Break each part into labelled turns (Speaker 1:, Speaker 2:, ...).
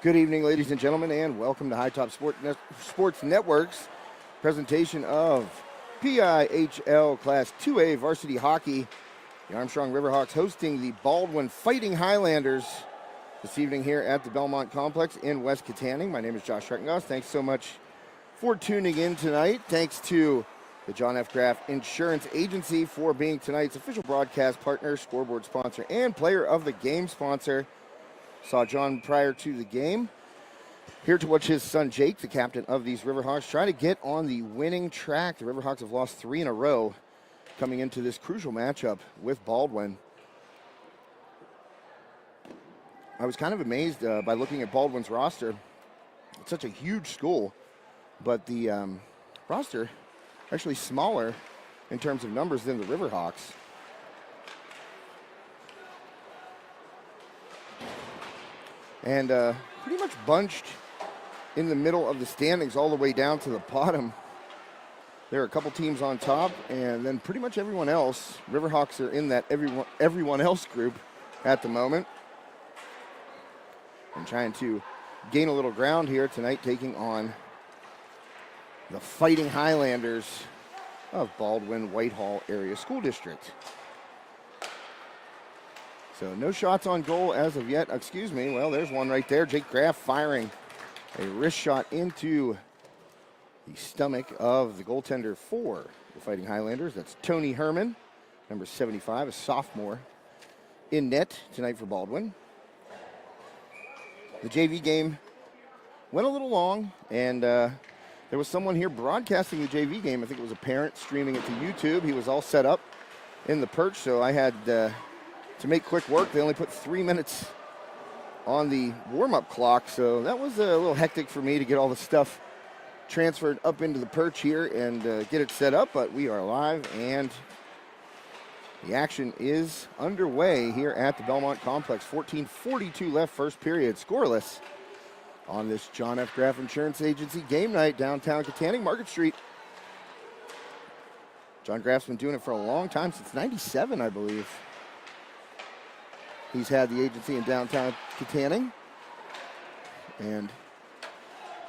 Speaker 1: Good evening, ladies and gentlemen, and welcome to High Top Sports Network's presentation of PIHL Class 2A Varsity Hockey. The Armstrong Riverhawks hosting the Baldwin Fighting Highlanders this evening here at the Belmont Complex in West Katanning. My name is Josh Schreckengoss. Thanks so much for tuning in tonight. Thanks to the John F. Graff Insurance Agency for being tonight's official broadcast partner, scoreboard sponsor, and player of the game sponsor. Saw John prior to the game. Here to watch his son Jake, the captain of these Riverhawks, try to get on the winning track. The Riverhawks have lost 3 in a row coming into this crucial matchup with Baldwin. I was kind of amazed by looking at Baldwin's roster. It's such a huge school, but the roster actually smaller in terms of numbers than the Riverhawks. And pretty much bunched in the middle of the standings all the way down to the bottom. There are a couple teams on top, and then pretty much everyone else. Riverhawks are in that everyone else group at the moment. And trying to gain a little ground here tonight, taking on the Fighting Highlanders of Baldwin Whitehall Area School District. So no shots on goal as of yet. Excuse me. Well, there's one right there. Jake Graff firing a wrist shot into the stomach of the goaltender for the Fighting Highlanders. That's Tony Herman, number 75, a sophomore, in net tonight for Baldwin. The JV game went a little long, and there was someone here broadcasting the JV game. I think it was a parent streaming it to YouTube. He was all set up in the perch, so I had to make quick work. They only put 3 minutes on the warm-up clock, so that was a little hectic for me to get all the stuff transferred up into the perch here and get it set up, but we are live, and the action is underway here at the Belmont Complex. 14:42 left, first period, scoreless on this John F. Graff Insurance Agency game night, downtown Katanning, Market Street. John Graff's been doing it for a long time, since '97, I believe. He's had the agency in downtown Katanning, and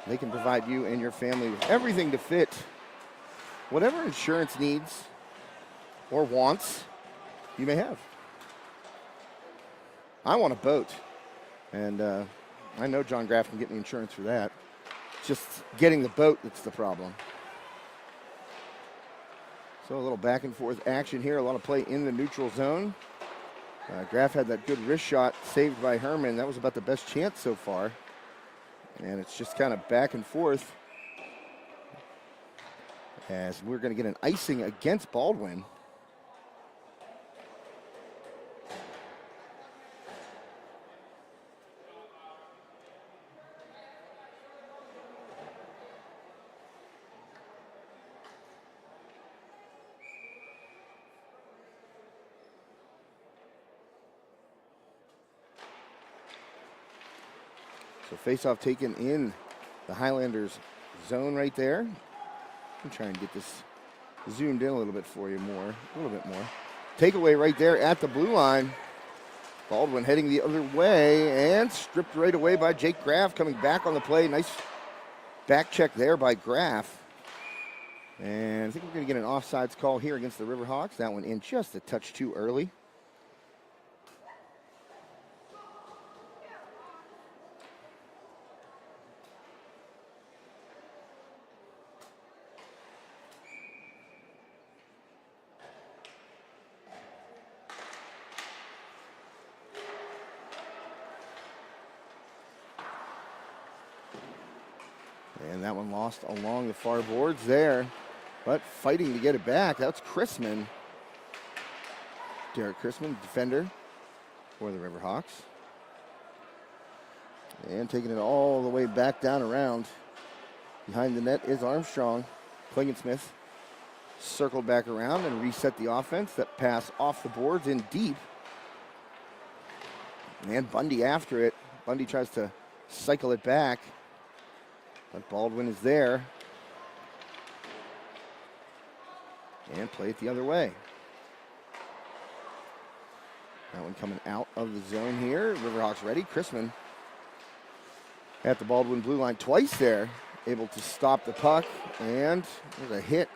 Speaker 1: they can provide you and your family with everything to fit whatever insurance needs or wants you may have. I want a boat, and I know John Graff can get me insurance for that. It's just getting the boat that's the problem. So a little back and forth action here, a lot of play in the neutral zone. Graff had that good wrist shot saved by Herman. That was about the best chance so far. And it's just kind of back and forth as we're going to get an icing against Baldwin. So face-off taken in the Highlanders zone right there. I'm trying to get this zoomed in a little bit for you more, a little bit more. Takeaway right there at the blue line. Baldwin heading the other way and stripped right away by Jake Graff, coming back on the play. Nice back check there by Graff. And I think we're going to get an offsides call here against the Riverhawks. That one in just a touch too early. And that one lost along the far boards there, but fighting to get it back. That's Chrisman. Derek Chrisman, defender for the Riverhawks. And taking it all the way back down around. Behind the net is Armstrong. Klingensmith circled back around and reset the offense. That pass off the boards in deep. And Bundy after it. Bundy tries to cycle it back. But Baldwin is there. And play it the other way. That one coming out of the zone here. Riverhawks ready. Chrisman at the Baldwin blue line twice there, able to stop the puck, and there's a hit.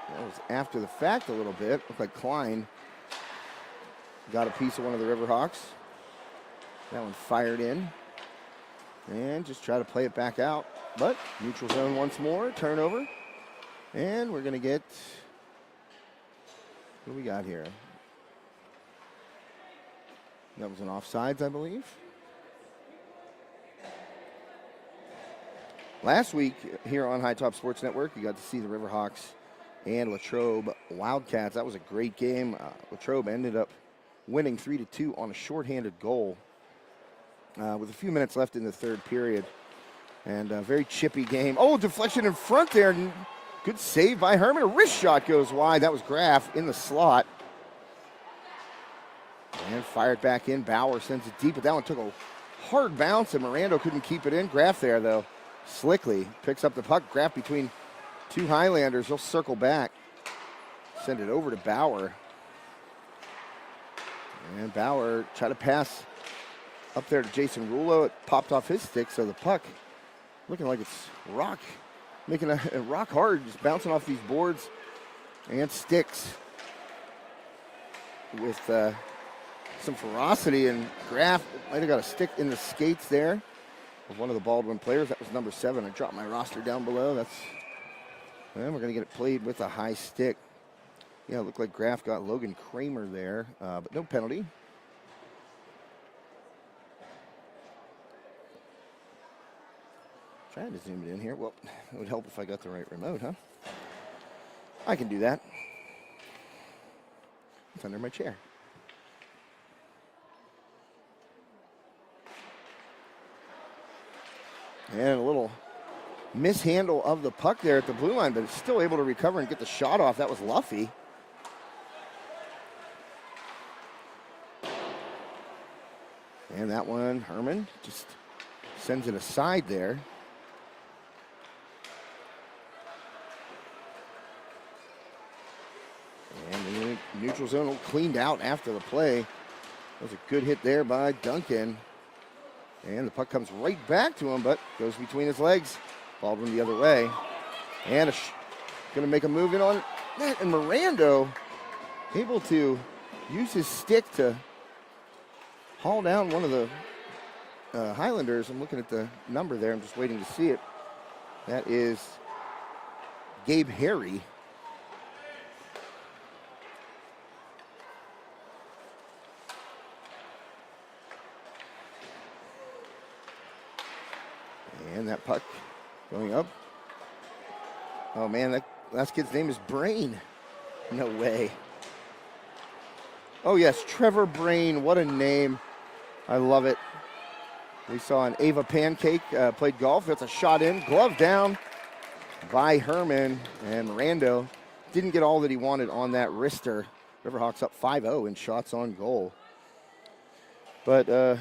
Speaker 1: That was after the fact a little bit. Looked like Klein got a piece of one of the Riverhawks. That one fired in, and just try to play it back out. But neutral zone once more, turnover, and we're going to get, what do we got here? That was an offsides, I believe. Last week here on High Top Sports Network, you got to see the Riverhawks and Latrobe Wildcats. That was a great game. Latrobe ended up winning 3-2 on a shorthanded goal with a few minutes left in the third period. And a very chippy game. Oh, deflection in front there. Good save by Herman. A wrist shot goes wide. That was Graff in the slot. And fired back in. Bauer sends it deep, but that one took a hard bounce, and Miranda couldn't keep it in. Graff there, though, slickly picks up the puck. Graff between two Highlanders. He'll circle back. Send it over to Bauer. And Bauer tried to pass up there to Jason Rulo. It popped off his stick, so the puck looking like it's rock, making a rock hard, just bouncing off these boards and sticks with some ferocity, and Graff might have got a stick in the skates there of one of the Baldwin players. That was number 7. I dropped my roster down below. And we're going to get it played with a high stick. Yeah, it looked like Graff got Logan Kramer there, but no penalty. Trying to zoom it in here. Well, it would help if I got the right remote, huh? I can do that. It's under my chair. And a little mishandle of the puck there at the blue line, but it's still able to recover and get the shot off. That was Luffy. And that one, Herman just sends it aside there. And the neutral zone cleaned out after the play. That was a good hit there by Duncan. And the puck comes right back to him, but goes between his legs. Baldwin the other way. And going to make a move in on that. And Miranda able to use his stick to haul down one of the Highlanders. I'm looking at the number there. I'm just waiting to see it. That is Gabe Harry. And that puck going up. Oh man, that last kid's name is Brain. No way. Oh yes, Trevor Brain, what a name. I love it. We saw an Ava Pancake played golf. That's a shot in, glove down by Herman. And Miranda didn't get all that he wanted on that wrister. Riverhawks up 5-0 in shots on goal. But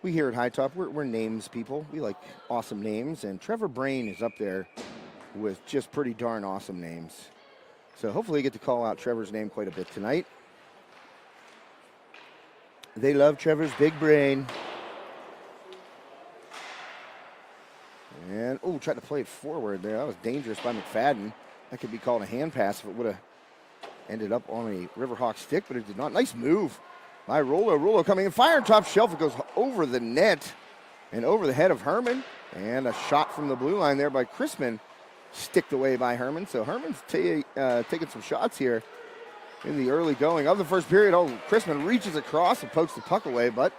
Speaker 1: we here at High Top, we're names people. We like awesome names, and Trevor Brain is up there with just pretty darn awesome names. So hopefully you get to call out Trevor's name quite a bit tonight. They love Trevor's big brain. And, oh, tried to play it forward there. That was dangerous by McFadden. That could be called a hand pass if it would have ended up on a Riverhawk stick, but it did not. Nice move by Rollo. Rollo coming in, fire top shelf. It goes over the net and over the head of Herman. And a shot from the blue line there by Chrisman, sticked away by Herman. So Herman's taking some shots here in the early going of the first period. Oh, Chrisman reaches across and pokes the puck away, but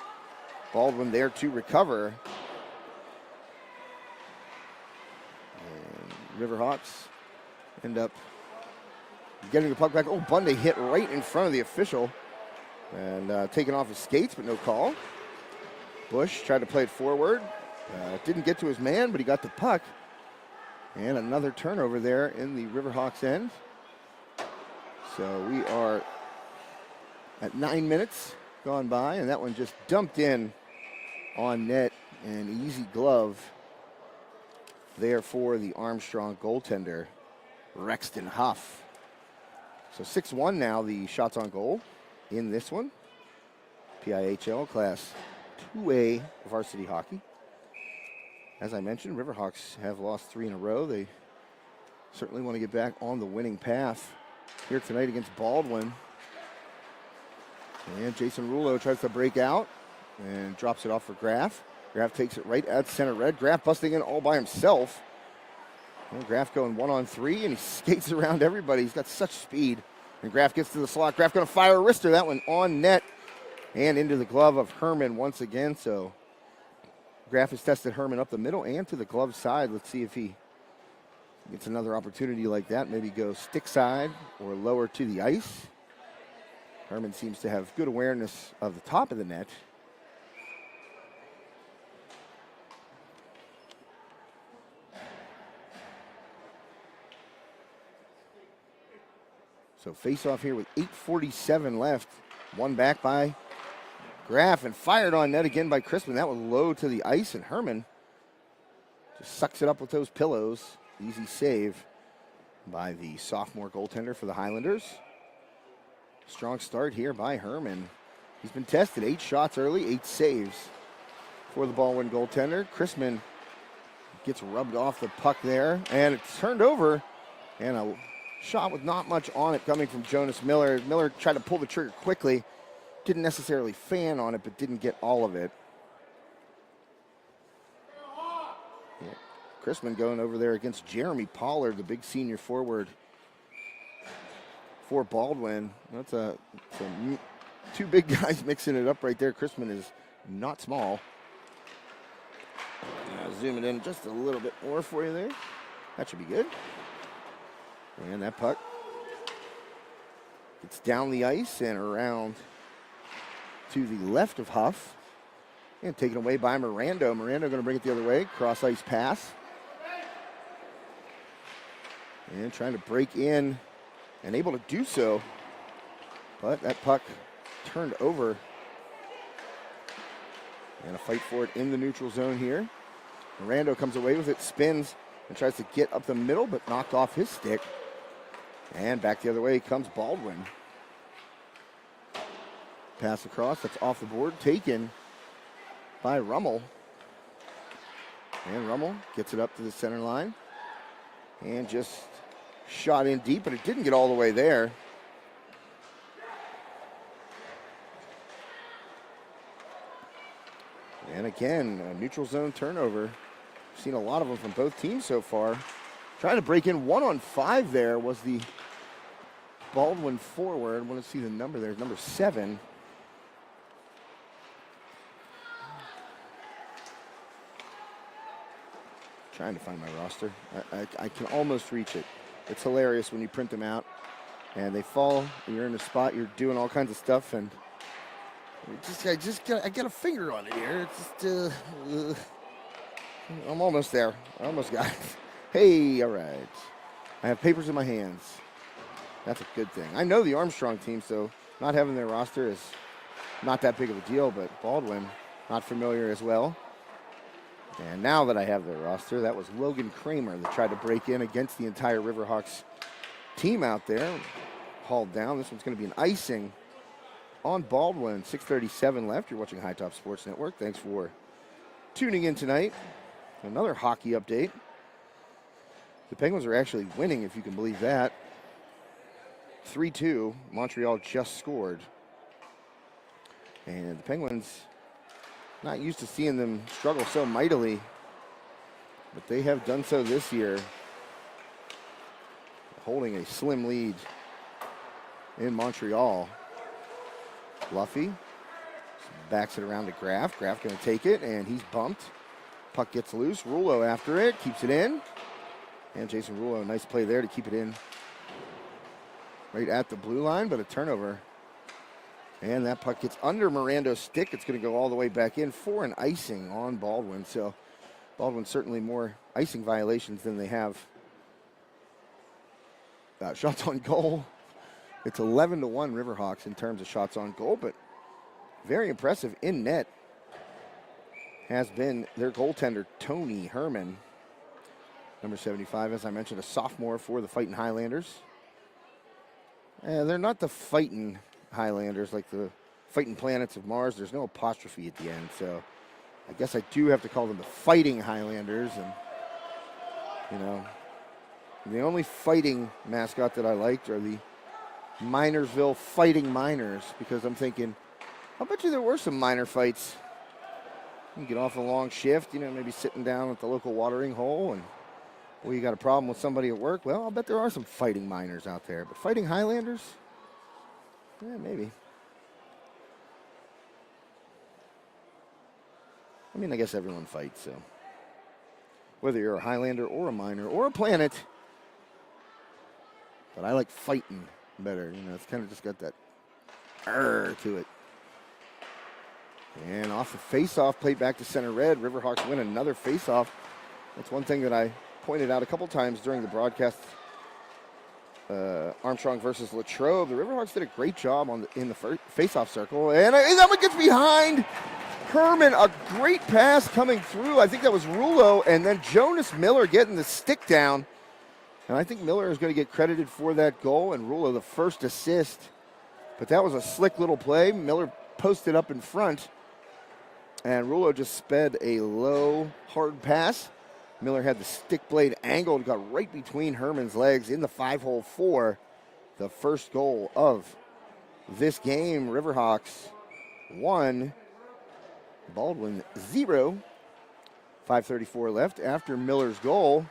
Speaker 1: Baldwin there to recover. And Riverhawks end up getting the puck back. Oh, Bundy hit right in front of the official and taken off his skates, but no call. Bush tried to play it forward. Didn't get to his man, but he got the puck. And another turnover there in the Riverhawks end. So we are at 9 minutes gone by, and that one just dumped in on net. An easy glove there for the Armstrong goaltender, Rexton Huff. So 6-1 now, the shots on goal in this one. PIHL Class 2A varsity hockey. As I mentioned, Riverhawks have lost 3 in a row. They certainly want to get back on the winning path here tonight against Baldwin. And Jason Rulo tries to break out and drops it off for Graff. Graff takes it right at center red. Graff busting in all by himself. And Graff going 1-on-3, and he skates around everybody. He's got such speed. And Graff gets to the slot. Graff going to fire a wrister. That one on net and into the glove of Herman once again. So Graff has tested Herman up the middle and to the glove side. Let's see if he gets another opportunity like that. Maybe go stick side or lower to the ice. Herman seems to have good awareness of the top of the net. So face off here with 8:47 left. One back by Graff and fired on net again by Crispin. That was low to the ice, and Herman just sucks it up with those pillows. Easy save by the sophomore goaltender for the Highlanders. Strong start here by Herman. He's been tested. 8 shots early, 8 saves for the Baldwin goaltender. Crispin gets rubbed off the puck there, and it's turned over, and a shot with not much on it coming from Jonas Miller. Miller tried to pull the trigger quickly. Didn't necessarily fan on it, but didn't get all of it. Yeah. Crispin going over there against Jeremy Pollard, the big senior forward for Baldwin. That's two big guys mixing it up right there. Crispin is not small. I'll zoom it in just a little bit more for you there. That should be good. And that puck gets down the ice and around to the left of Huff. And taken away by Miranda. Miranda going to bring it the other way. Cross ice pass. And trying to break in and able to do so. But that puck turned over. And a fight for it in the neutral zone here. Miranda comes away with it, spins, and tries to get up the middle, but knocked off his stick. And back the other way comes Baldwin. Pass across, that's off the board, taken by Rummel. And Rummel gets it up to the center line. And just shot in deep, but it didn't get all the way there. And again, a neutral zone turnover. Seen a lot of them from both teams so far. Trying to break in 1-on-5 there was the Baldwin forward. I want to see the number there, number 7. Trying to find my roster. I can almost reach it. It's hilarious when you print them out and they fall, and you're in a spot, you're doing all kinds of stuff, and I got a finger on it here. It's just, I'm almost there. I almost got it. Hey, all right. I have papers in my hands. That's a good thing. I know the Armstrong team, so not having their roster is not that big of a deal, but Baldwin, not familiar as well. And now that I have their roster, that was Logan Kramer that tried to break in against the entire Riverhawks team out there. Hauled down. This one's going to be an icing on Baldwin. 6:37 left. You're watching High Top Sports Network. Thanks for tuning in tonight. Another hockey update. The Penguins are actually winning, if you can believe that. 3-2. Montreal just scored. And the Penguins, not used to seeing them struggle so mightily, but they have done so this year, holding a slim lead in Montreal. Luffy backs it around to Graff. Graff going to take it, and he's bumped. Puck gets loose. Rulo after it, keeps it in. And Jason Rulo, nice play there to keep it in right at the blue line, but a turnover. And that puck gets under Mirando's stick. It's going to go all the way back in for an icing on Baldwin. So Baldwin certainly more icing violations than they have shots on goal. It's 11-1 Riverhawks in terms of shots on goal, but very impressive in net has been their goaltender, Tony Herman. Number 75, as I mentioned, a sophomore for the Fightin' Highlanders. And they're not the Fightin' Highlanders like the Fighting Planets of Mars. There's no apostrophe at the end, so I guess I do have to call them the Fighting Highlanders. And, you know, the only fighting mascot that I liked are the Minersville Fighting Miners, because I'm thinking, I bet you there were some minor fights. You get off a long shift, you know, maybe sitting down at the local watering hole, and well, you got a problem with somebody at work. Well, I'll bet there are some fighting miners out there. But Fighting Highlanders? Yeah, maybe. I mean, I guess everyone fights, so. Whether you're a Highlander or a miner or a planet. But I like fighting better. You know, it's kind of just got that to it. And off the face-off, played back to center red. Riverhawks win another face-off. That's one thing that I pointed out a couple times during the broadcast. Armstrong versus Latrobe. The Riverhawks did a great job in the face-off circle. And that one gets behind Herman. A great pass coming through. I think that was Rulo. And then Jonas Miller getting the stick down. And I think Miller is going to get credited for that goal. And Rulo, the first assist. But that was a slick little play. Miller posted up in front. And Rulo just sped a low, hard pass. Miller had the stick blade angled, got right between Herman's legs in the 5-hole for the first goal of this game. Riverhawks 1, Baldwin 0. 5:34 left after Miller's goal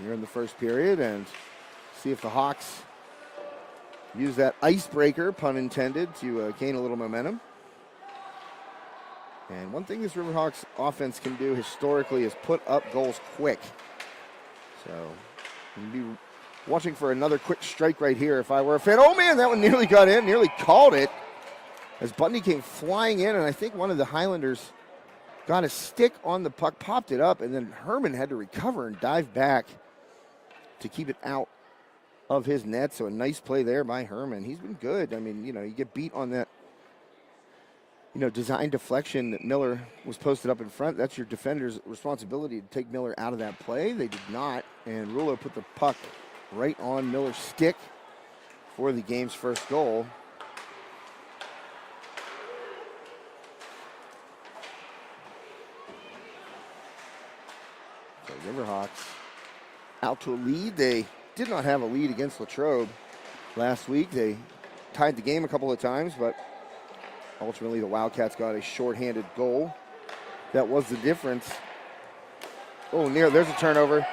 Speaker 1: here in the first period, and see if the Hawks use that icebreaker, pun intended, to gain a little momentum. And one thing this Riverhawks offense can do historically is put up goals quick. So I'd be watching for another quick strike right here if I were a fan. Oh man, that one nearly got in, nearly called it as Bundy came flying in, and I think one of the Highlanders got a stick on the puck, popped it up, and then Herman had to recover and dive back to keep it out of his net. So a nice play there by Herman. He's been good. I mean, you know, you get beat on that, you know, design deflection that Miller was posted up in front. That's your defender's responsibility to take Miller out of that play. They did not, and Rulo put the puck right on Miller's stick for the game's first goal. So Riverhawks out to a lead. They did not have a lead against Latrobe last week. They tied the game a couple of times, but ultimately, the Wildcats got a shorthanded goal. That was the difference. Oh, there's a turnover.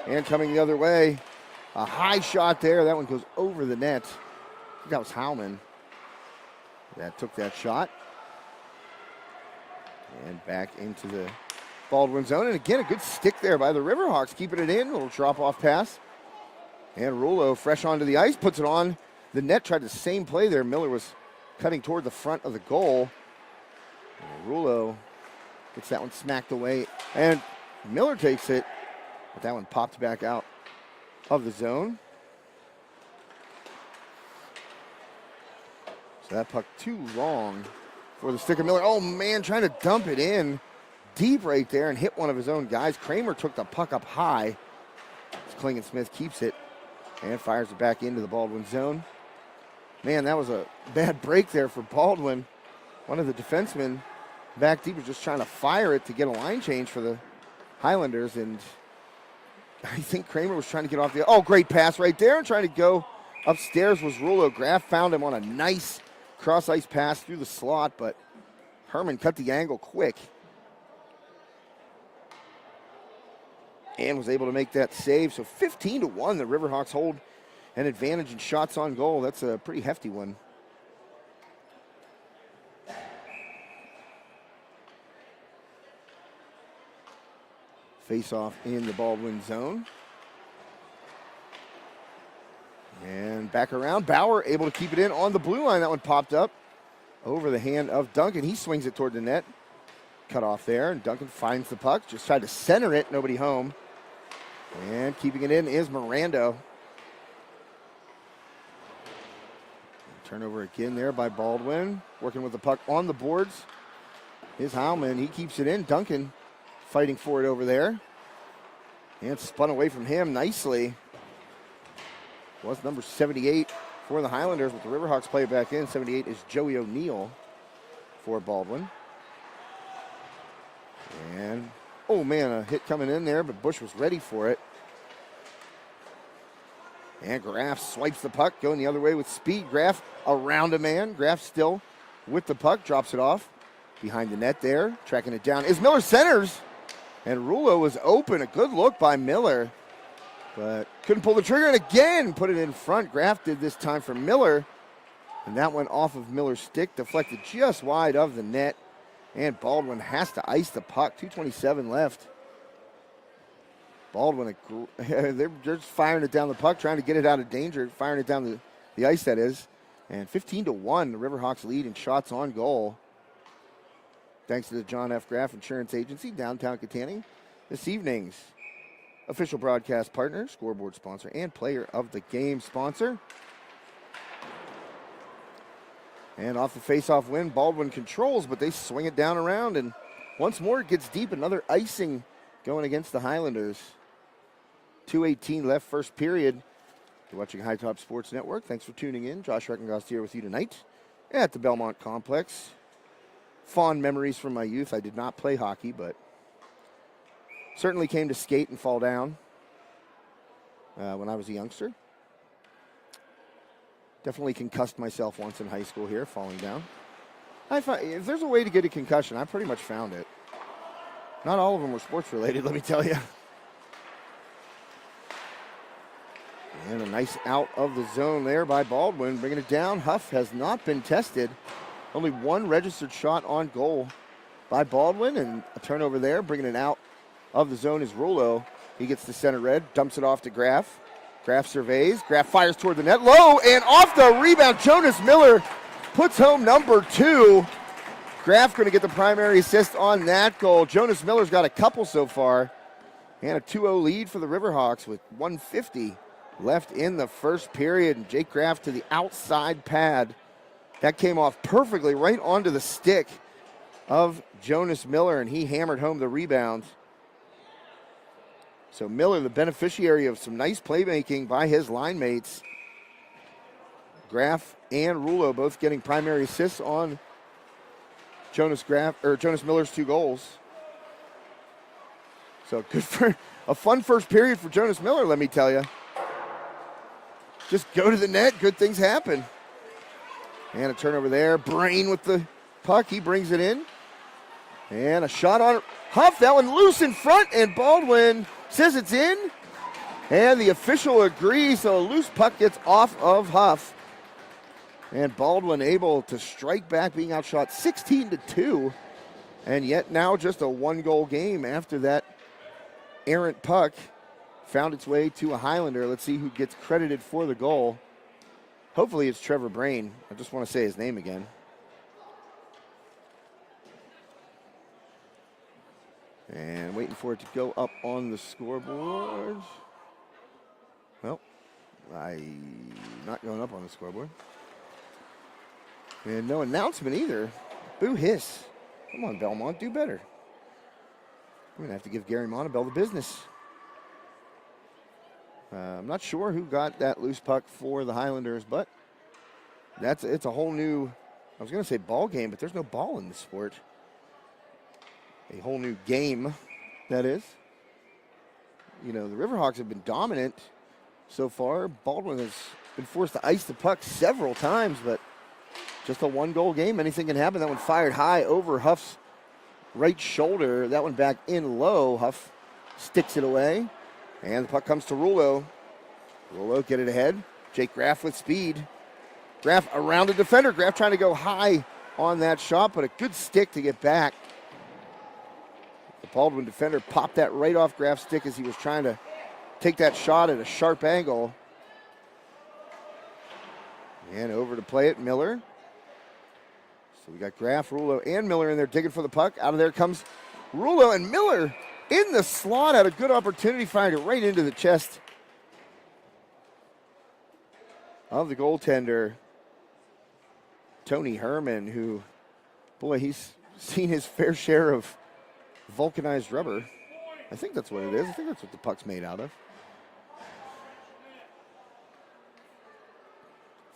Speaker 1: And coming the other way, a high shot there. That one goes over the net. I think that was Howman that took that shot. And back into the Baldwin zone. And again, a good stick there by the Riverhawks, keeping it in. A little drop-off pass. And Rulo, fresh onto the ice, puts it on the net. Tried the same play there. Miller was cutting toward the front of the goal. And Rulo gets that one smacked away. And Miller takes it, but that one popped back out of the zone. So that puck too long for the stick of Miller. Oh man, trying to dump it in deep right there and hit one of his own guys. Kramer took the puck up high. Klingensmith keeps it and fires it back into the Baldwin zone. Man, that was a bad break there for Baldwin. One of the defensemen back deep was just trying to fire it to get a line change for the Highlanders, and I think Kramer was trying to get off the... Oh, great pass right there, and trying to go upstairs was Rulo. Graff found him on a nice cross-ice pass through the slot, but Herman cut the angle quick and was able to make that save. So 15-1, the Riverhawks hold an advantage in shots on goal. That's a pretty hefty one. Face-off in the Baldwin zone. And back around. Bauer able to keep it in on the blue line. That one popped up over the hand of Duncan. He swings it toward the net. Cut off there, and Duncan finds the puck. Just tried to center it. Nobody home. And keeping it in is Mirando. Turnover again there by Baldwin. Working with the puck on the boards is Howman. He keeps it in. Duncan fighting for it over there. And spun away from him nicely. Was number 78 for the Highlanders with the Riverhawks play back in. 78 is Joey O'Neill for Baldwin. And, oh man, a hit coming in there, but Bush was ready for it. And Graff swipes the puck, going the other way with speed. Graff around a man. Graff still with the puck, drops it off. Behind the net there, tracking it down is Miller centers. And Rulo was open. A good look by Miller, but couldn't pull the trigger, and again put it in front. Graff did this time for Miller, and that went off of Miller's stick, deflected just wide of the net. And Baldwin has to ice the puck. 2:27 left. Baldwin, they're just firing it down the puck, trying to get it out of danger, firing it down the ice, that is. And 15-1, the Riverhawks lead in shots on goal. Thanks to the John F. Graff Insurance Agency, downtown Katanning. This evening's official broadcast partner, scoreboard sponsor, and player of the game sponsor. And off the face-off win, Baldwin controls, but they swing it down around, and once more it gets deep. Another icing going against the Highlanders. 2:18 left, first period. You're watching High Top Sports Network. Thanks for tuning in. Josh Reckengost here with you tonight at the Belmont Complex. Fond memories from my youth. I did not play hockey, but certainly came to skate and fall down when I was a youngster. Definitely concussed myself once in high school here, falling down. If there's a way to get a concussion, I pretty much found it. Not all of them were sports related, let me tell you. And a nice out of the zone there by Baldwin, bringing it down. Huff has not been tested. Only one registered shot on goal by Baldwin, and a turnover there. Bringing it out of the zone is Rulo. He gets the center red, dumps it off to Graff. Graff surveys. Graff fires toward the net. Low, and off the rebound, Jonas Miller puts home number 2. Graff going to get the primary assist on that goal. Jonas Miller's got a couple so far. And a 2-0 lead for the Riverhawks with 1:50 left in the first period. And Jake Graff to the outside pad. That came off perfectly right onto the stick of Jonas Miller, and he hammered home the rebound. So Miller, the beneficiary of some nice playmaking by his line mates. Graff and Rulo both getting primary assists on Jonas Miller's 2 goals. So good for a fun first period for Jonas Miller, let me tell you. Just go to the net, good things happen. And a turnover there. Brain with the puck, he brings it in. And a shot on Huff, that one loose in front, and Baldwin says it's in. And the official agrees, so a loose puck gets off of Huff. And Baldwin able to strike back, being outshot 16-2. And yet now just a 1-goal game after that errant puck found its way to a Highlander. Let's see who gets credited for the goal. Hopefully it's Trevor Brain. I just want to say his name again. And waiting for it to go up on the scoreboard. Well, not going up on the scoreboard. And no announcement either. Boo hiss. Come on, Belmont, do better. I'm going to have to give Gary Montabell the business. I'm not sure who got that loose puck for the Highlanders, but it's a whole new, I was going to say ball game, but there's no ball in the sport. A whole new game, that is. You know, the Riverhawks have been dominant so far. Baldwin has been forced to ice the puck several times, but just a 1-goal game. Anything can happen. That one fired high over Huff's right shoulder. That one back in low. Huff sticks it away. And the puck comes to Rulo. Rulo get it ahead. Jake Graff with speed. Graff around the defender. Graff trying to go high on that shot, but a good stick to get back. The Baldwin defender popped that right off Graff's stick as he was trying to take that shot at a sharp angle. And over to play it, Miller. So we got Graff, Rulo, and Miller in there digging for the puck. Out of there comes Rulo, and Miller in the slot, had a good opportunity, fired it right into the chest of the goaltender, Tony Herman, who, boy, he's seen his fair share of vulcanized rubber. I think that's what it is. I think that's what the puck's made out of.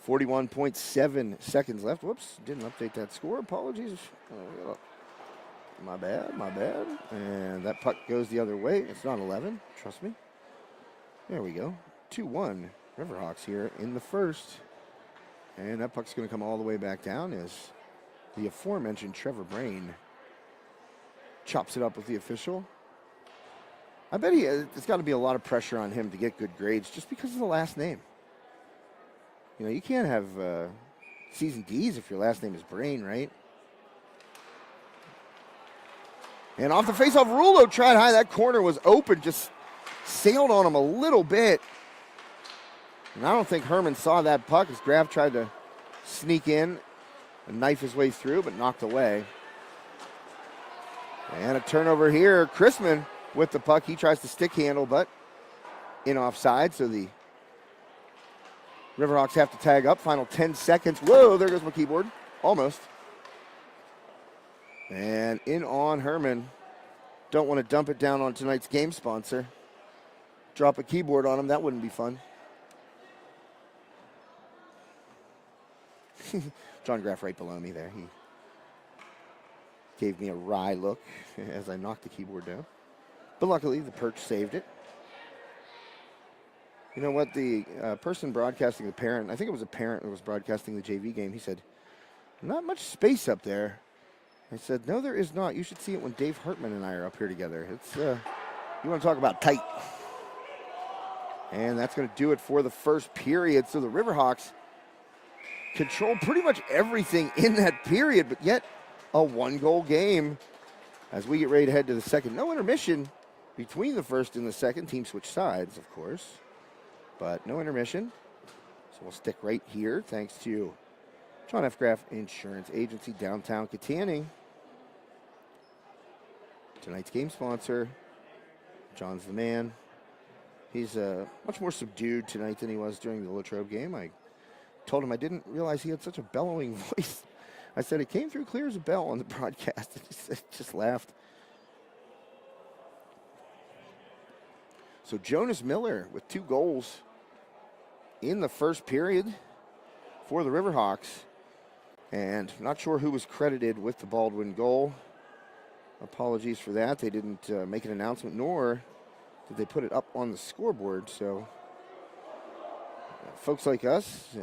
Speaker 1: 41.7 seconds left. Whoops, didn't update that score. Apologies. My bad. And that puck goes the other way. It's not 11, trust me. There we go. 2-1 Riverhawks here in the first. And that puck's going to come all the way back down as the aforementioned Trevor Brain chops it up with the official. I bet it's got to be a lot of pressure on him to get good grades just because of the last name. You know, you can't have season D's if your last name is Brain, right? And off the faceoff, Rulo tried high. That corner was open, just sailed on him a little bit. And I don't think Herman saw that puck as Graff tried to sneak in and knife his way through, but knocked away. And a turnover here. Chrisman with the puck. He tries to stick handle, but in offside, so the Riverhawks have to tag up. Final 10 seconds. Whoa, there goes my keyboard. Almost. And in on Herman. Don't want to dump it down on tonight's game sponsor. Drop a keyboard on him. That wouldn't be fun. John Graff right below me there. He gave me a wry look as I knocked the keyboard down. But luckily, the perch saved it. You know what? The person broadcasting, the parent, I think it was a parent who was broadcasting the JV game, he said, not much space up there. I said, no, there is not. You should see it when Dave Hartman and I are up here together. It's you want to talk about tight. And that's going to do it for the first period. So the Riverhawks control pretty much everything in that period, but yet a one-goal game as we get ready to head to the second. No intermission between the first and the second. Team switch sides, of course, but no intermission. So we'll stick right here thanks to John F. Graff Insurance Agency, downtown Katanning. Tonight's game sponsor, John's the man. He's much more subdued tonight than he was during the Latrobe game. I told him I didn't realize he had such a bellowing voice. I said it came through clear as a bell on the broadcast. He just laughed. So Jonas Miller with 2 goals in the first period for the Riverhawks. And not sure who was credited with the Baldwin goal. Apologies for that. They didn't make an announcement, nor did they put it up on the scoreboard. So folks like us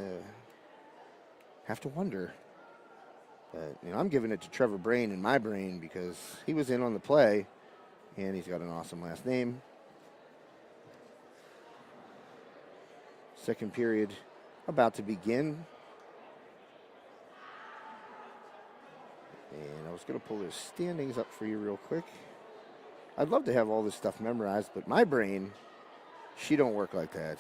Speaker 1: have to wonder. But you know, I'm giving it to Trevor Brain in my brain because he was in on the play, and he's got an awesome last name. Second period about to begin. And I was going to pull their standings up for you real quick. I'd love to have all this stuff memorized, but my brain, she don't work like that.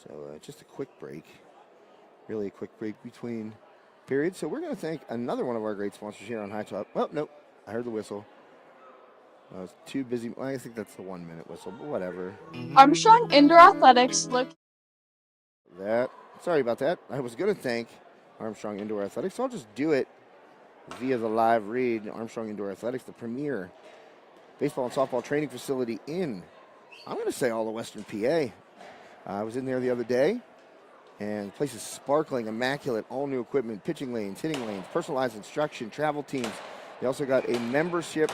Speaker 1: So just a quick break. Really a quick break between periods. So we're going to thank another one of our great sponsors here on High Top. Oh, nope. I heard the whistle. I was too busy. Well, I think that's the 1 minute whistle, but whatever.
Speaker 2: Armstrong Indoor Athletics.
Speaker 1: Sorry about that. I was going to thank Armstrong Indoor Athletics, so I'll just do it via the live read. Armstrong Indoor Athletics, the premier baseball and softball training facility in, I'm going to say, all of Western PA. I was in there the other day, and the place is sparkling, immaculate, all new equipment, pitching lanes, hitting lanes, personalized instruction, travel teams. They also got a membership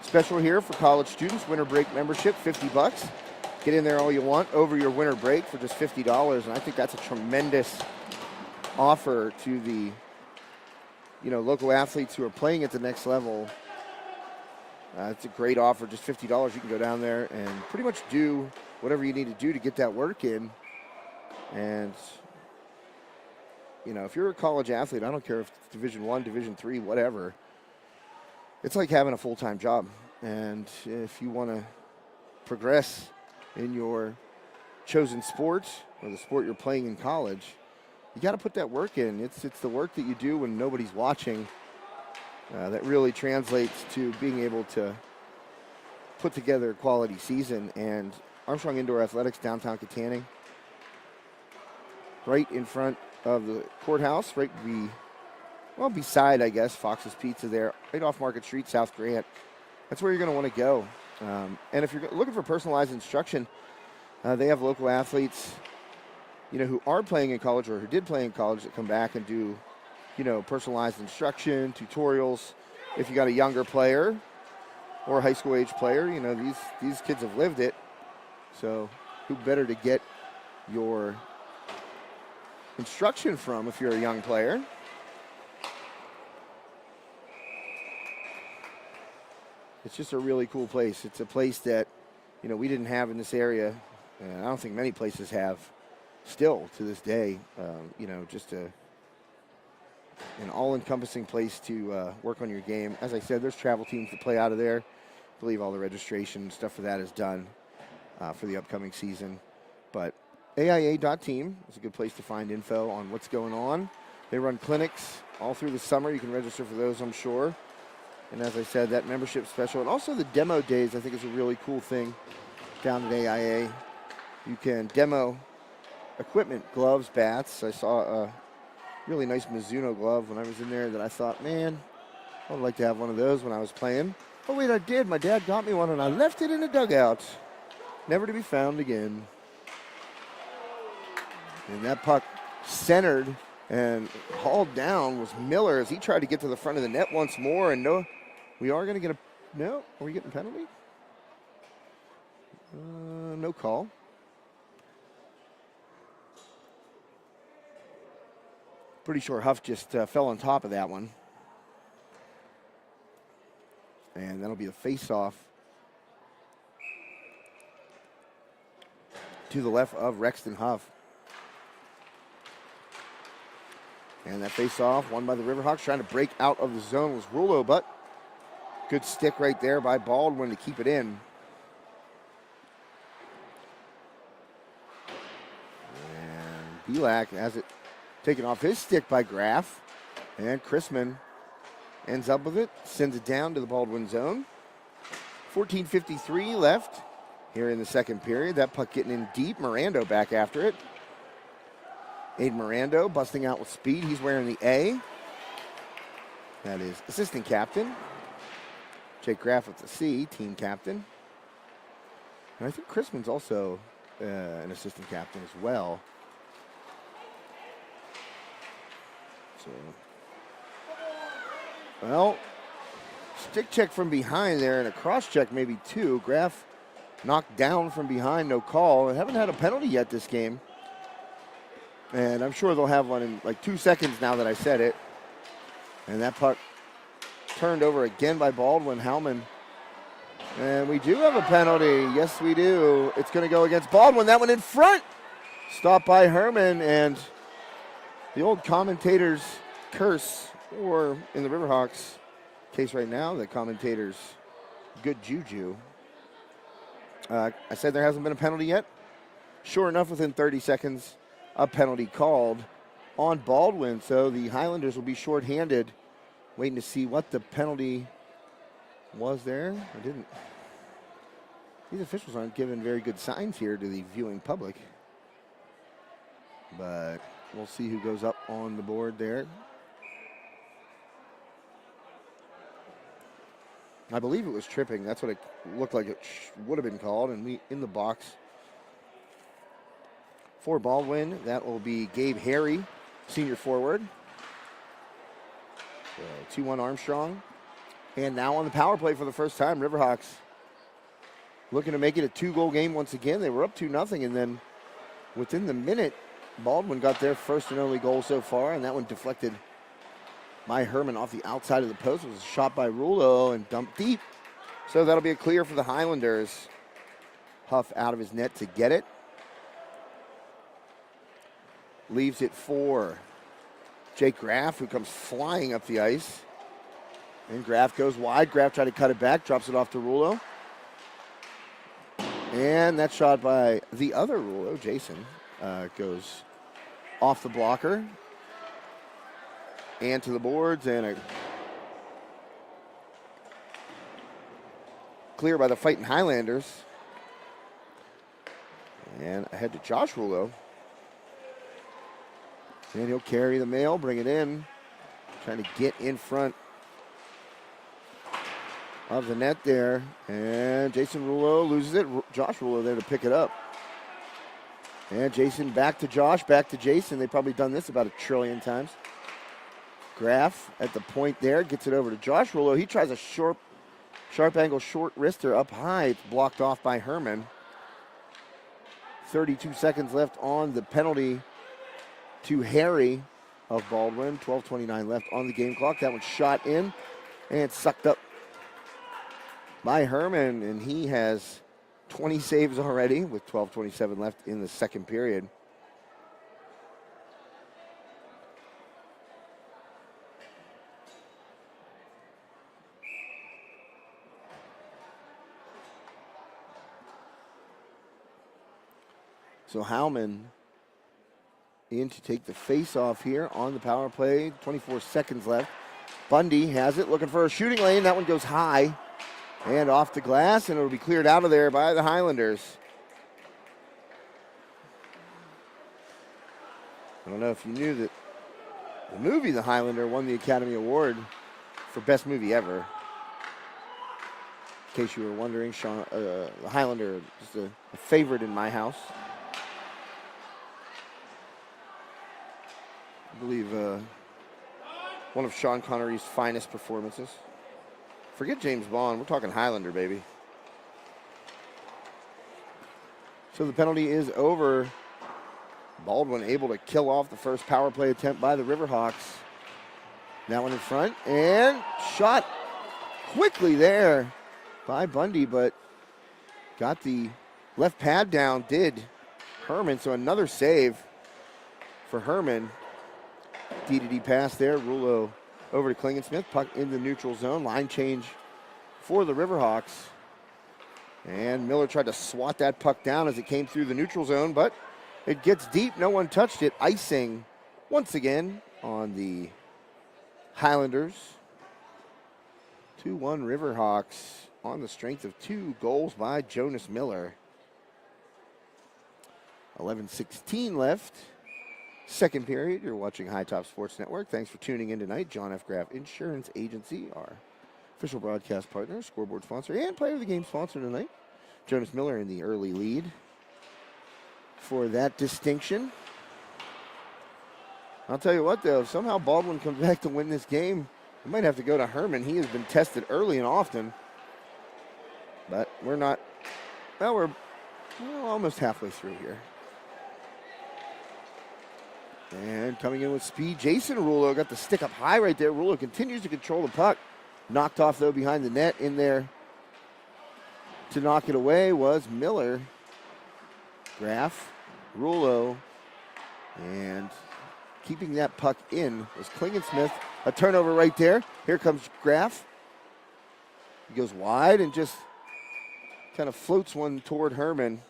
Speaker 1: special here for college students, winter break membership, $50. Get in there all you want over your winter break for just $50, and I think that's a tremendous offer to the, local athletes who are playing at the next level. It's a great offer, just $50. You can go down there and pretty much do whatever you need to do to get that work in. And, if you're a college athlete, I don't care if it's Division I, Division III, whatever, it's like having a full-time job. And if you want to progress in your chosen sport or the sport you're playing in college, you got to put that work in. It's the work that you do when nobody's watching that really translates to being able to put together a quality season. And Armstrong Indoor Athletics, downtown Katanning, right in front of the courthouse, right well, beside, I guess, Fox's Pizza there, right off Market Street, South Grant. That's where you're going to want to go. And if you're looking for personalized instruction, they have local athletes, who are playing in college or who did play in college that come back and do, personalized instruction, tutorials. If you got a younger player or a high school age player, these kids have lived it. So who better to get your instruction from if you're a young player? It's just a really cool place. It's a place that, we didn't have in this area. And I don't think many places have still to this day. Just an all-encompassing place to work on your game. As I said, there's travel teams that play out of there. I believe all the registration and stuff for that is done for the upcoming season. But AIA.team is a good place to find info on what's going on. They run clinics all through the summer. You can register for those, I'm sure. And as I said, that membership special. And also the demo days, I think, is a really cool thing down at AIA. You can demo equipment, gloves, bats. I saw a really nice Mizuno glove when I was in there that I thought, man, I would like to have one of those when I was playing. Oh, wait, I did. My dad got me one, and I left it in the dugout. Never to be found again. And that puck centered and hauled down was Miller as he tried to get to the front of the net once more. And no, we are going to get no, are we getting a penalty? No call. Pretty sure Huff just fell on top of that one. And that'll be a face-off to the left of Rexton Huff. And that face-off won by the Riverhawks. Trying to break out of the zone was Rulo, but good stick right there by Baldwin to keep it in. And Belak has it taken off his stick by Graff. And Chrisman ends up with it, sends it down to the Baldwin zone. 14:53 left here in the second period. That puck getting in deep. Mirando back after it. Aiden Mirando busting out with speed. He's wearing the A. That is assistant captain. Jake Graff with the C, team captain. And I think Chrisman's also an assistant captain as well. So, well, stick check from behind there and a cross check maybe too. Graff knocked down from behind, no call. And haven't had a penalty yet this game. And I'm sure they'll have one in like 2 seconds now that I said it. And that puck turned over again by Baldwin. Howman. And we do have a penalty. Yes, we do. It's going to go against Baldwin. That one in front. Stopped by Herman. And the old commentator's curse, or in the Riverhawks case right now, the commentator's good juju. I said there hasn't been a penalty yet. Sure enough, within 30 seconds, a penalty called on Baldwin. So the Highlanders will be shorthanded. Waiting to see what the penalty was there. I didn't. These officials aren't giving very good signs here to the viewing public. But we'll see who goes up on the board there. I believe it was tripping. That's what it looked like it would have been called. And we in the box for Baldwin, that will be Gabe Harry, senior forward. 2-1 Armstrong. And now on the power play for the first time, Riverhawks looking to make it a 2-goal game once again. They were up 2-0, and then within the minute, Baldwin got their first and only goal so far, and that one deflected by Herman off the outside of the post. It was a shot by Rulo and dumped deep. So that'll be a clear for the Highlanders. Huff out of his net to get it. Leaves it for Jake Graff, who comes flying up the ice. And Graff goes wide. Graff tried to cut it back, drops it off to Rulo. And that shot by the other Rulo, Jason, goes off the blocker and to the boards, and a clear by the fighting Highlanders. And ahead to Josh Rulo. And he'll carry the mail, bring it in. trying to get in front of the net there. And Jason Rulo loses it. Josh Rulo there to pick it up. And Jason back to Josh, back to Jason. They've probably done this about 1 trillion times. Graff at the point there, gets it over to Josh Rulo. He tries a sharp angle short wrister up high. It's blocked off by Herman. 32 seconds left on the penalty to Harry of Baldwin. 12:29 left on the game clock. That one's shot in and sucked up by Herman, and he has 20 saves already with 12:27 left in the second period. So Howman in to take the face-off here on the power play. 24 seconds left. Bundy has it, looking for a shooting lane. That one goes high and off the glass, and it'll be cleared out of there by the Highlanders. I don't know if you knew that the movie The Highlander won the Academy Award for Best Movie Ever. In case you were wondering, The Highlander is a favorite in my house. I believe one of Sean Connery's finest performances. Forget James Bond, we're talking Highlander, baby. So the penalty is over. Baldwin able to kill off the first power play attempt by the Riverhawks. That one in front, and shot quickly there by Bundy, but got the left pad down, did Herman, so another save for Herman. D-to-D pass there. Rulo over to Klingensmith. Puck in the neutral zone. Line change for the Riverhawks. And Miller tried to swat that puck down as it came through the neutral zone, but it gets deep. No one touched it. Icing once again on the Highlanders. 2-1 Riverhawks on the strength of 2 goals by Jonas Miller. 11:16 left. Second period, you're watching High Top Sports Network. Thanks for tuning in tonight. John F. Graff Insurance Agency, our official broadcast partner, scoreboard sponsor, and player of the game sponsor tonight. Jonas Miller in the early lead for that distinction. I'll tell you what, though, if somehow Baldwin comes back to win this game, we might have to go to Herman. He has been tested early and often. But we're not, well, we're almost halfway through here. And coming in with speed, Jason Rulo got the stick up high right there. Rulo continues to control the puck. Knocked off, though, behind the net. In there to knock it away was Miller. Graff, Rulo, and keeping that puck in was Klingensmith. A turnover right there. Here comes Graff. He goes wide and just kind of floats one toward Herman.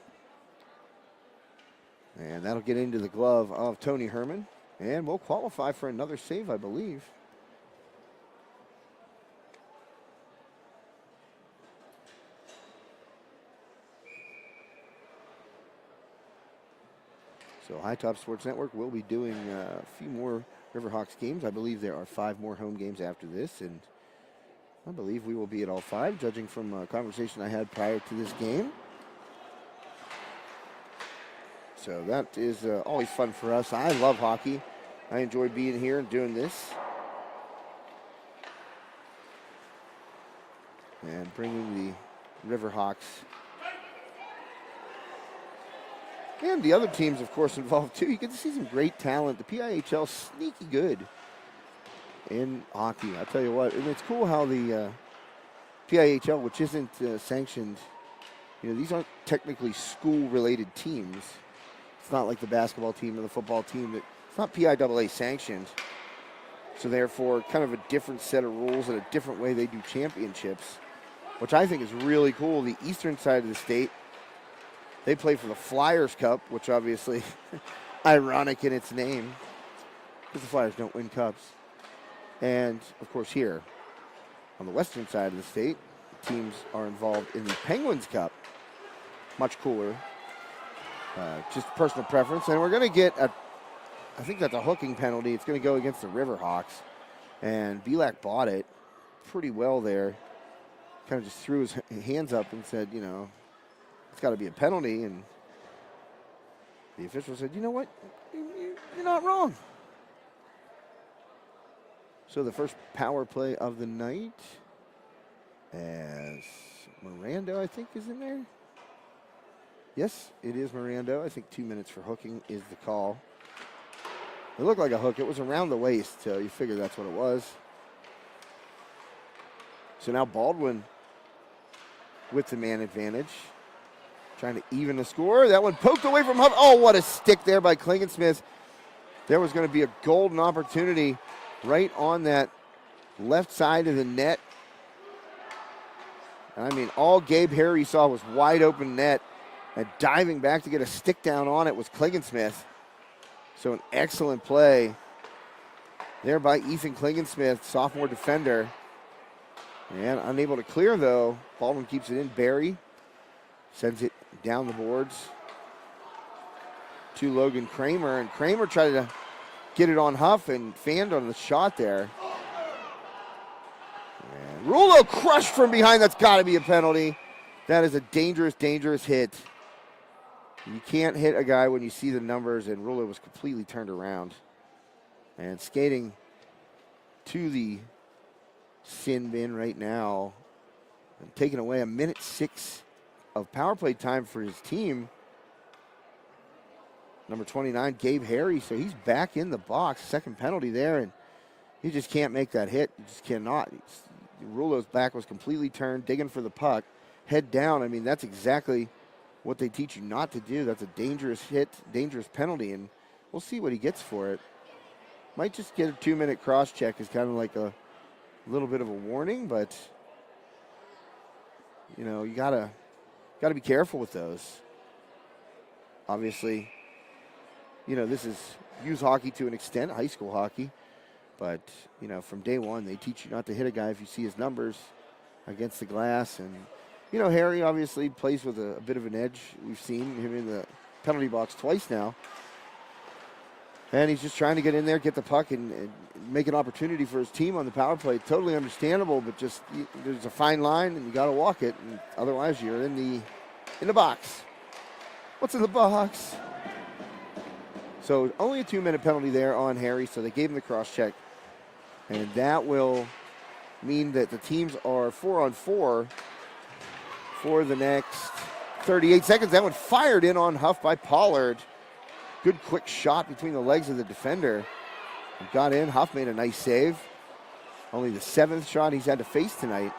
Speaker 1: And that'll get into the glove of Tony Herman. And we'll qualify for another save, I believe. So High Top Sports Network will be doing a few more Riverhawks games. I believe there are 5 more home games after this. And I believe we will be at all 5, judging from a conversation I had prior to this game. So that is always fun for us. I love hockey. I enjoy being here and doing this. And bringing the Riverhawks and the other teams, of course, involved too. You get to see some great talent. The PIHL sneaky good in hockey. I'll tell you what, and it's cool how the PIHL, which isn't sanctioned, these aren't technically school-related teams. It's not like the basketball team or the football team. It's not PIAA sanctioned. So therefore, kind of a different set of rules and a different way they do championships, which I think is really cool. The eastern side of the state, they play for the Flyers Cup, which obviously ironic in its name because the Flyers don't win cups. And, of course, here on the western side of the state, teams are involved in the Penguins Cup. Much cooler. Just personal preference. And we're going to get I think that's a hooking penalty. It's going to go against the Riverhawks. And Belak bought it pretty well there. Kind of just threw his hands up and said, you know, it's got to be a penalty. And the official said, you know what, you're not wrong. So the first power play of the night, as Miranda, I think, is in there. Yes, it is Miranda. I think 2 minutes for hooking is the call. It looked like a hook. It was around the waist, so you figure that's what it was. So now Baldwin with the man advantage, trying to even the score. That one poked away from Huff. Oh, what a stick there by Klingensmith. There was going to be a golden opportunity right on that left side of the net. And I mean, all Gabe Harry saw was wide open net, and diving back to get a stick down on it was Klingensmith. So an excellent play there by Ethan Klingensmith, sophomore defender. And unable to clear, though. Baldwin keeps it in. Barry sends it down the boards to Logan Kramer. And Kramer tried to get it on Huff and fanned on the shot there. And Rulo crushed from behind. That's got to be a penalty. That is a dangerous, dangerous hit. You can't hit a guy when you see the numbers, and Rulo was completely turned around. And skating to the sin bin right now, and taking away 1:06 of power play time for his team. Number 29, Gabe Harry, so he's back in the box. Second penalty there, and he just can't make that hit. He just cannot. Rulo's back was completely turned, digging for the puck, head down. I mean, that's exactly what they teach you not to do. That's a dangerous hit, dangerous penalty, and we'll see what he gets for it. Might just get a 2-minute cross check is kind of like a little bit of a warning, but you know, you gotta be careful with those. Obviously, you know, this is youth hockey to an extent, high school hockey, but you know, from day one they teach you not to hit a guy if you see his numbers against the glass. And you know, Harry obviously plays with a bit of an edge. We've seen him in the penalty box twice now. And he's just trying to get in there, get the puck, and make an opportunity for his team on the power play. Totally understandable, but just there's a fine line, and you got to walk it. And otherwise, you're in the box. What's in the box? So only a 2-minute penalty there on Harry, so they gave him the cross check. And that will mean that the teams are 4-on-4 for the next 38 seconds. That one fired in on Huff by Pollard. Good quick shot between the legs of the defender. Got in. Huff made a nice save. Only the 7th shot he's had to face tonight.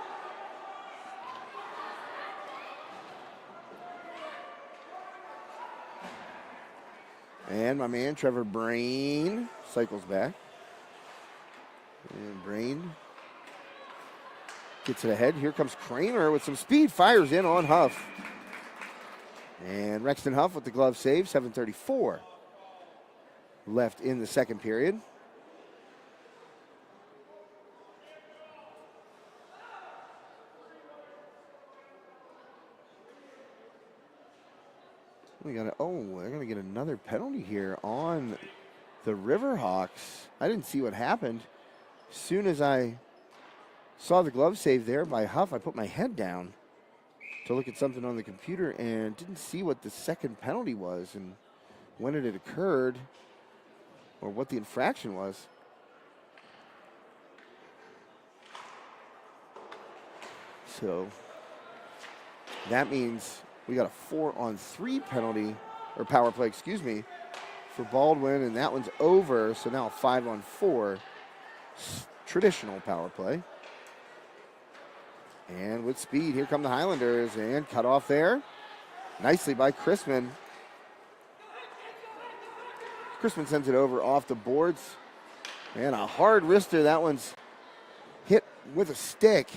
Speaker 1: And my man Trevor Brain cycles back. And Brain gets it ahead. Here comes Kramer with some speed. Fires in on Huff. And Rexton Huff with the glove save. 7:34 left in the second period. They're going to get another penalty here on the Riverhawks. I didn't see what happened. As soon as I saw the glove save there by Huff, I put my head down to look at something on the computer and didn't see what the second penalty was and when it had occurred or what the infraction was. So that means we got a 4-on-3 penalty, or power play, excuse me, for Baldwin, and that one's over. So now a 5-on-4 traditional power play. And with speed, here come the Highlanders, and cut off there. Nicely by Chrisman. Chrisman sends it over off the boards. And a hard wrister. That one's hit with a stick.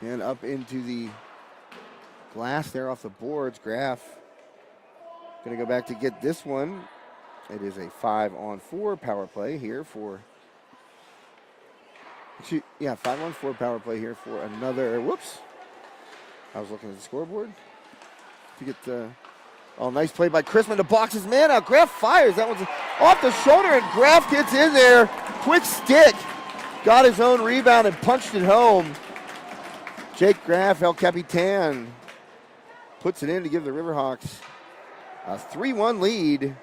Speaker 1: And up into the glass there off the boards. Graff going to go back to get this one. It is a 5-on-4 power play here for... 5-on-4 power play here for another... Whoops. I was looking at the scoreboard to get the... Oh, nice play by Chrisman to box his man out. Graff fires. That one's Off the shoulder, and Graff gets in there. Quick stick. Got his own rebound and punched it home. Jake Graff, El Capitan, puts it in to give the Riverhawks a 3-1 lead.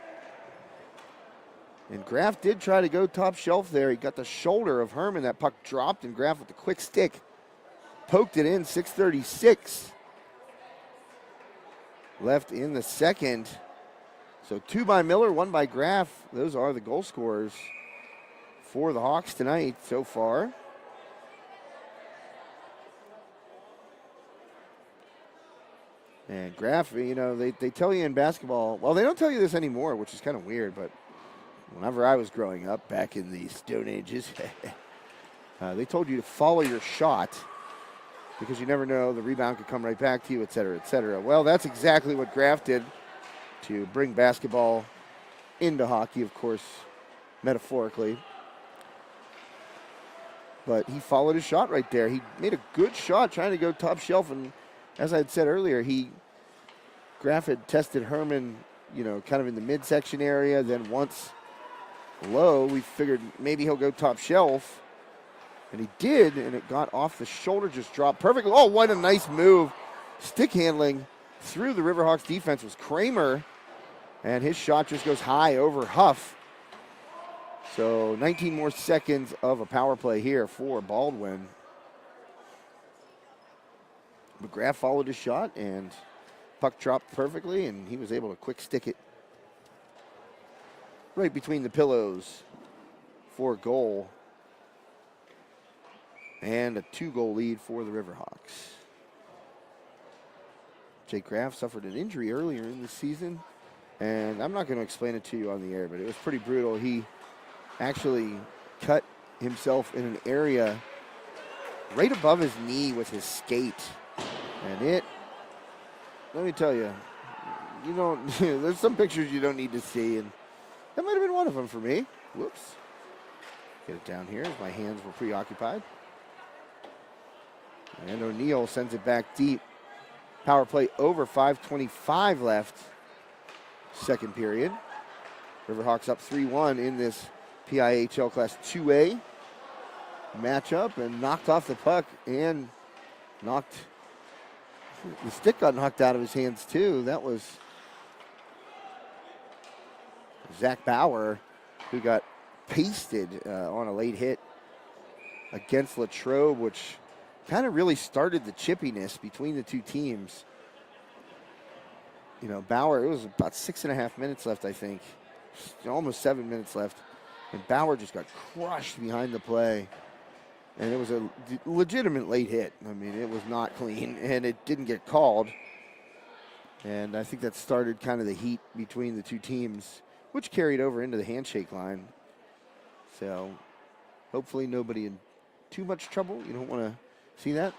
Speaker 1: And Graff did try to go top shelf there. He got the shoulder of Herman. That puck dropped, and Graff with the quick stick poked it in. 6:36 left in the second. So 2 by Miller, 1 by Graff. Those are the goal scorers for the Hawks tonight so far. And Graff, you know, they tell you in basketball, well, they don't tell you this anymore, which is kind of weird, but whenever I was growing up back in the Stone Ages, they told you to follow your shot because you never know, the rebound could come right back to you, et cetera, et cetera. Well, that's exactly what Graff did to bring basketball into hockey, of course, metaphorically. But he followed his shot right there. He made a good shot trying to go top shelf, and as I had said earlier, Graff had tested Herman, you know, kind of in the midsection area. Then once low, we figured maybe he'll go top shelf. And he did, and it got off the shoulder, just dropped perfectly. Oh, what a nice move. Stick handling through the Riverhawks defense was Kramer. And his shot just goes high over Huff. So 19 more seconds of a power play here for Baldwin. But Graff followed his shot, and puck dropped perfectly, and he was able to quick stick it right between the pillows for a goal. And a 2-goal lead for the Riverhawks. Jake Graff suffered an injury earlier in the season, and I'm not going to explain it to you on the air, but it was pretty brutal. He actually cut himself in an area right above his knee with his skate. And let me tell you, you don't, there's some pictures you don't need to see, and that might have been one of them for me. Whoops. Get it down here as my hands were preoccupied. And O'Neal sends it back deep. Power play over, 5:25 left. Second period. Riverhawks up 3-1 in this PIHL Class 2A matchup, and knocked off the puck and the stick got knocked out of his hands too. That was Zach Bauer, who got pasted on a late hit against Latrobe, which kind of really started the chippiness between the two teams. You know, Bauer, it was about 6.5 minutes left, I think. Almost 7 minutes left. And Bauer just got crushed behind the play. And it was a legitimate late hit. I mean, it was not clean, and it didn't get called. And I think that started kind of the heat between the two teams, which carried over into the handshake line. So hopefully nobody in too much trouble. You don't want to see that.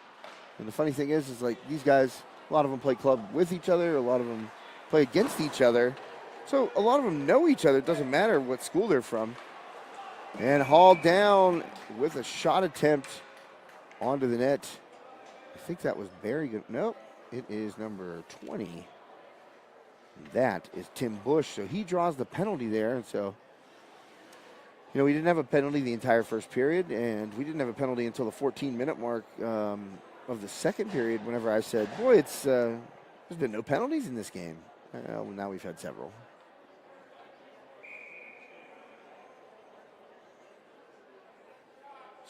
Speaker 1: And the funny thing is like these guys, a lot of them play club with each other. A lot of them play against each other. So a lot of them know each other. It doesn't matter what school they're from. And hauled down with a shot attempt onto the net. I think that was Barry. Nope, it is number 20. That is Tim Bush. So he draws the penalty there. And so, you know, we didn't have a penalty the entire first period, and we didn't have a penalty until the 14-minute mark of the second period, whenever I said, boy, there's been no penalties in this game. Well, now we've had several.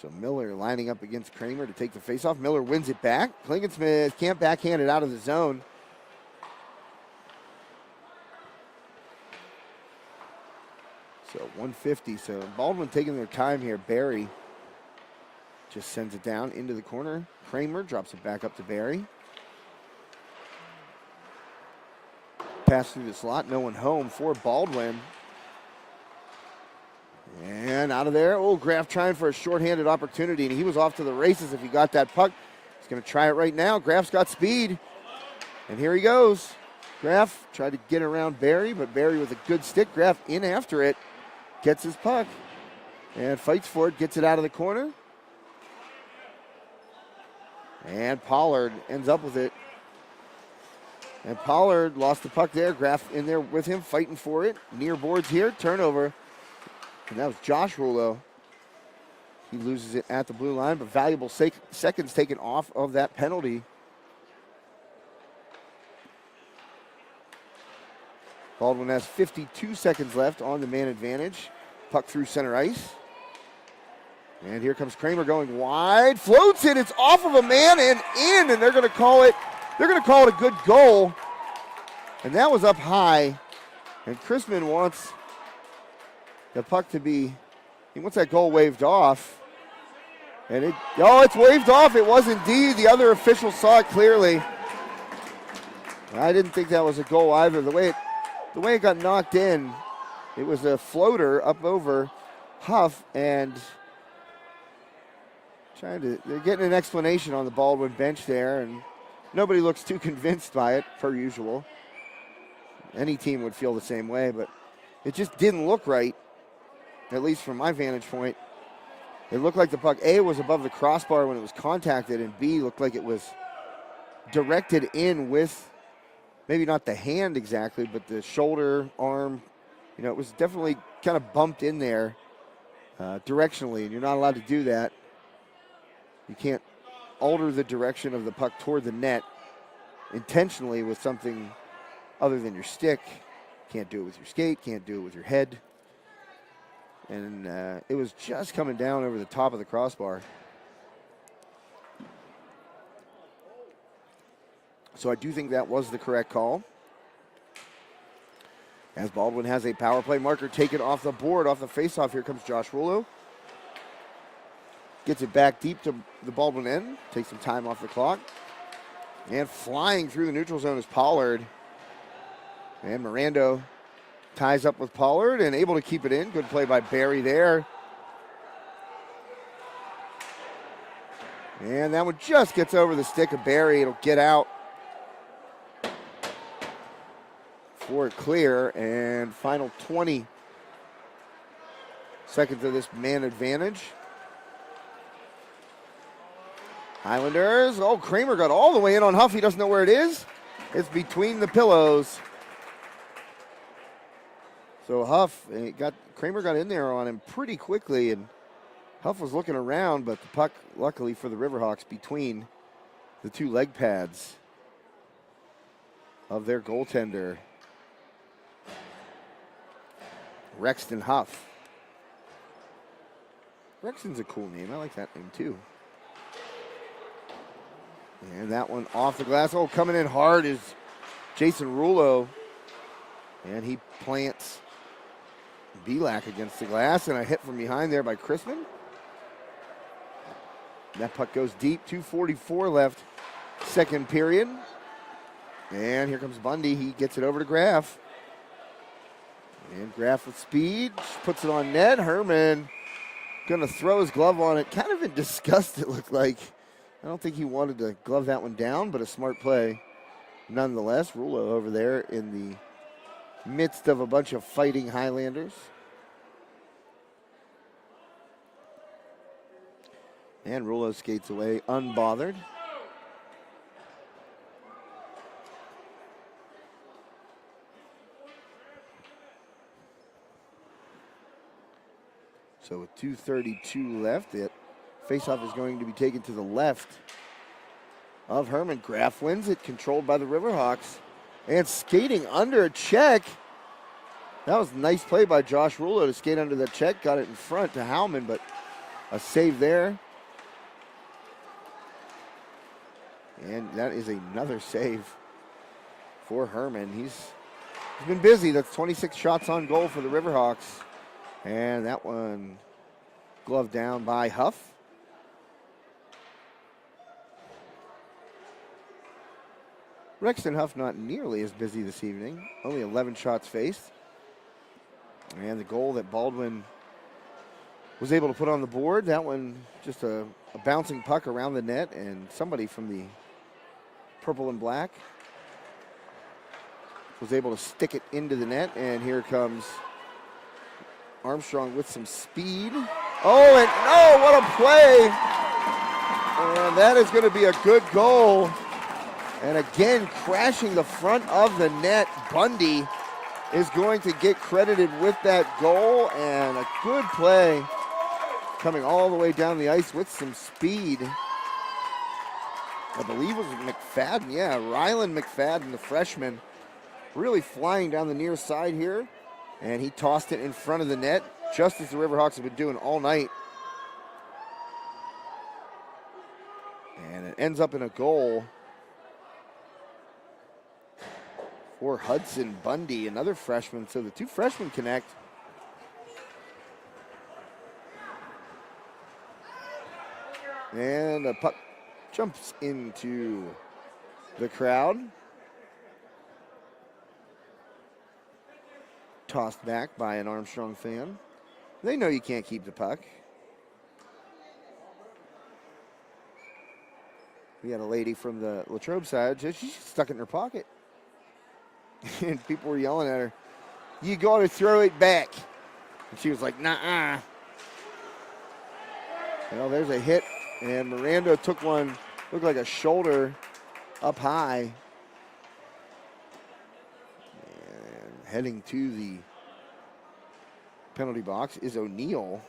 Speaker 1: So Miller lining up against Kramer to take the faceoff. Miller wins it back. Klingensmith can't backhand it out of the zone. So 150. So Baldwin taking their time here. Barry just sends it down into the corner. Kramer drops it back up to Barry. Pass through the slot. No one home for Baldwin. And out of there. Oh, Graff trying for a shorthanded opportunity, and he was off to the races if he got that puck. He's going to try it right now. Graff's got speed. And here he goes. Graff tried to get around Barry, but Barry with a good stick. Graff in after it. Gets his puck. And fights for it. Gets it out of the corner. And Pollard ends up with it. And Pollard lost the puck there. Graff in there with him, fighting for it. Near boards here, turnover. And that was Josh Rulo. He loses it at the blue line, but valuable seconds taken off of that penalty. Baldwin has 52 seconds left on the man advantage. Puck through center ice. And here comes Kramer going wide. Floats it. It's off of a man and in, and they're going to call it. They're going to call it a good goal. And that was up high. And Chrisman wants the puck to be, he wants that goal waved off. And it's waved off. It was indeed. The other official saw it clearly. I didn't think that was a goal either. The way it got knocked in, it was a floater up over Huff, and they're getting an explanation on the Baldwin bench there, and nobody looks too convinced by it, per usual. Any team would feel the same way, but it just didn't look right, at least from my vantage point. It looked like the puck, A, was above the crossbar when it was contacted, and B, looked like it was directed in with maybe not the hand exactly, but the shoulder, arm. You know, it was definitely kind of bumped in there directionally, and you're not allowed to do that. You can't alter the direction of the puck toward the net intentionally with something other than your stick. Can't do it with your skate, can't do it with your head. And it was just coming down over the top of the crossbar. So I do think that was the correct call. As Baldwin has a power play marker taken off the board, off the faceoff. Here comes Josh Rulo. Gets it back deep to the Baldwin end. Takes some time off the clock. And flying through the neutral zone is Pollard. And Mirando ties up with Pollard and able to keep it in. Good play by Barry there. And that one just gets over the stick of Barry. It'll get out for it clear. And final 20 seconds of this man advantage. Highlanders. Oh, Kramer got all the way in on Huff. He doesn't know where it is. It's between the pillows. So Huff, Kramer got in there on him pretty quickly, and Huff was looking around, but the puck, luckily for the Riverhawks, between the two leg pads of their goaltender, Rexton Huff. Rexton's a cool name. I like that name too. And that one off the glass. Oh, coming in hard is Jason Rulo. And he plants Belak against the glass, and a hit from behind there by Chrisman. That puck goes deep. 2:44 left, second period. And here comes Bundy. He gets it over to Graff. And Graff with speed, puts it on net. Herman gonna throw his glove on it. Kind of in disgust, it looked like. I don't think he wanted to glove that one down, but a smart play nonetheless. Rulo over there in the midst of a bunch of fighting Highlanders. And Rulo skates away unbothered. So with 2:32 left, the faceoff is going to be taken to the left of Herman. Graff wins it, controlled by the Riverhawks. And skating under a check. That was a nice play by Josh Rulo to skate under that check. Got it in front to Howman, but a save there. And that is another save for Herman. He's been busy. That's 26 shots on goal for the Riverhawks. And that one gloved down by Huff. Rexton Huff not nearly as busy this evening. Only 11 shots faced. And the goal that Baldwin was able to put on the board, that one just a bouncing puck around the net, and somebody from the purple and black was able to stick it into the net. And here comes Armstrong with some speed. Oh, and oh, what a play. And that is going to be a good goal And again, crashing the front of the net. Bundy is going to get credited with that goal, and a good play coming all the way down the ice with some speed. I believe it was McFadden. Yeah, Rylan McFadden, the freshman, really flying down the near side here. And he tossed it in front of the net, just as the Riverhawks have been doing all night. And it ends up in a goal for Hudson Bundy, another freshman. So the two freshmen connect. And the puck jumps into the crowd. Tossed back by an Armstrong fan. They know you can't keep the puck. We had a lady from the Latrobe side, she's stuck it in her pocket. And people were yelling at her, "You got to throw it back." And she was like, "Nuh-uh." Well, there's a hit, and Miranda took one, looked like a shoulder up high. And heading to the penalty box is O'Neill.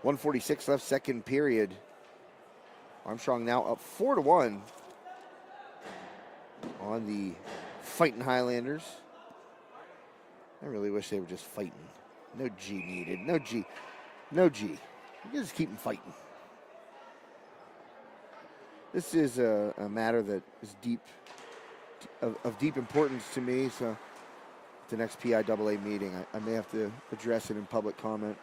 Speaker 1: 1:46 left, second period. Armstrong now up 4-1 on the fighting Highlanders. I really wish they were just fighting. No G needed. No G. No G. You just keep them fighting. This is a matter that is deep, of deep importance to me. So at the next PIHL meeting, I may have to address it in public comment.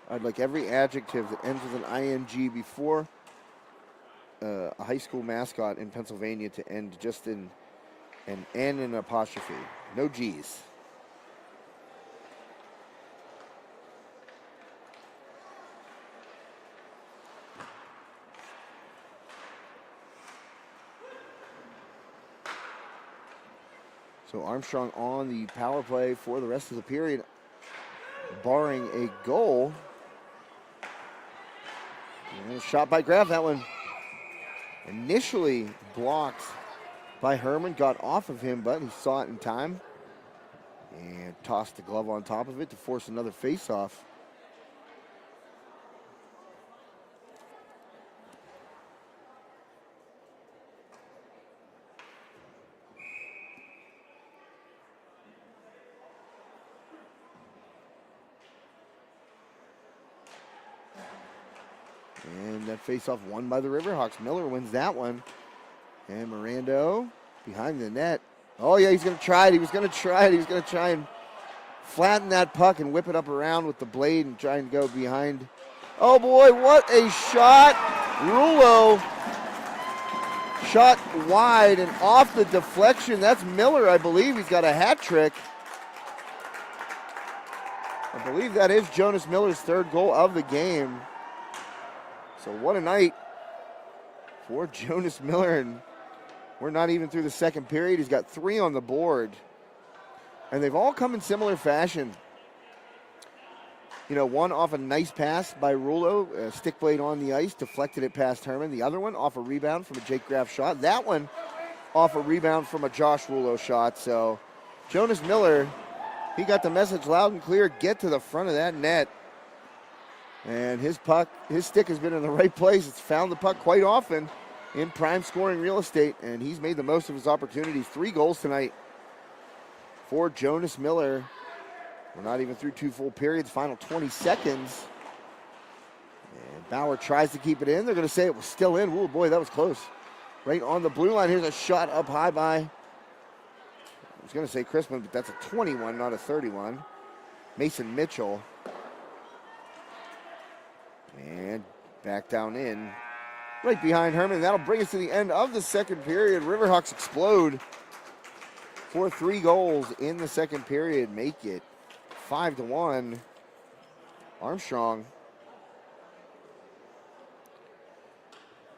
Speaker 1: I'd like every adjective that ends with an ing before a high school mascot in Pennsylvania to end just in an N and an apostrophe. No G's. So Armstrong on the power play for the rest of the period, barring a goal. And a shot by Graff, that one initially blocked by Herman, got off of him, but he saw it in time and tossed the glove on top of it to force another face-off. And that face-off won by the Riverhawks. Miller wins that one. And Miranda behind the net. Oh, yeah, he's going to try it. He was going to try it. He was going to try and flatten that puck and whip it up around with the blade and try and go behind. Oh, boy, what a shot. Rulo shot wide and off the deflection. That's Miller, I believe. He's got a hat trick. I believe that is Jonas Miller's third goal of the game. So what a night for Jonas Miller, and we're not even through the second period. He's got 3 on the board, and they've all come in similar fashion. You know, one off a nice pass by Rulo, a stick blade on the ice, deflected it past Herman. The other one off a rebound from a Jake Graff shot. That one off a rebound from a Josh Rulo shot. So Jonas Miller, he got the message loud and clear, get to the front of that net. And his puck, his stick has been in the right place. It's found the puck quite often in prime scoring real estate, and he's made the most of his opportunities. 3 goals tonight for Jonas Miller. We're not even through 2 full periods, final 20 seconds. And Bauer tries to keep it in. They're going to say it was still in. Oh, boy, that was close. Right on the blue line. Here's a shot up high by, I was going to say Crispin, but that's a 21, not a 31. Mason Mitchell. And back down in, right behind Herman. That'll bring us to the end of the second period. Riverhawks explode for 3 goals in the second period. Make it 5-1. Armstrong.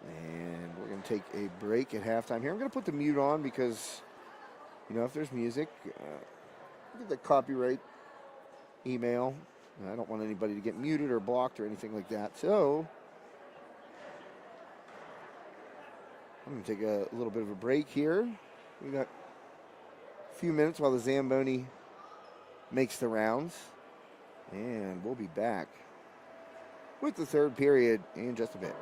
Speaker 1: And we're going to take a break at halftime here. I'm going to put the mute on because, you know, if there's music, get the copyright email. I don't want anybody to get muted or blocked or anything like that. So I'm going to take a little bit of a break here. We got a few minutes while the Zamboni makes the rounds. And we'll be back with the third period in just a bit.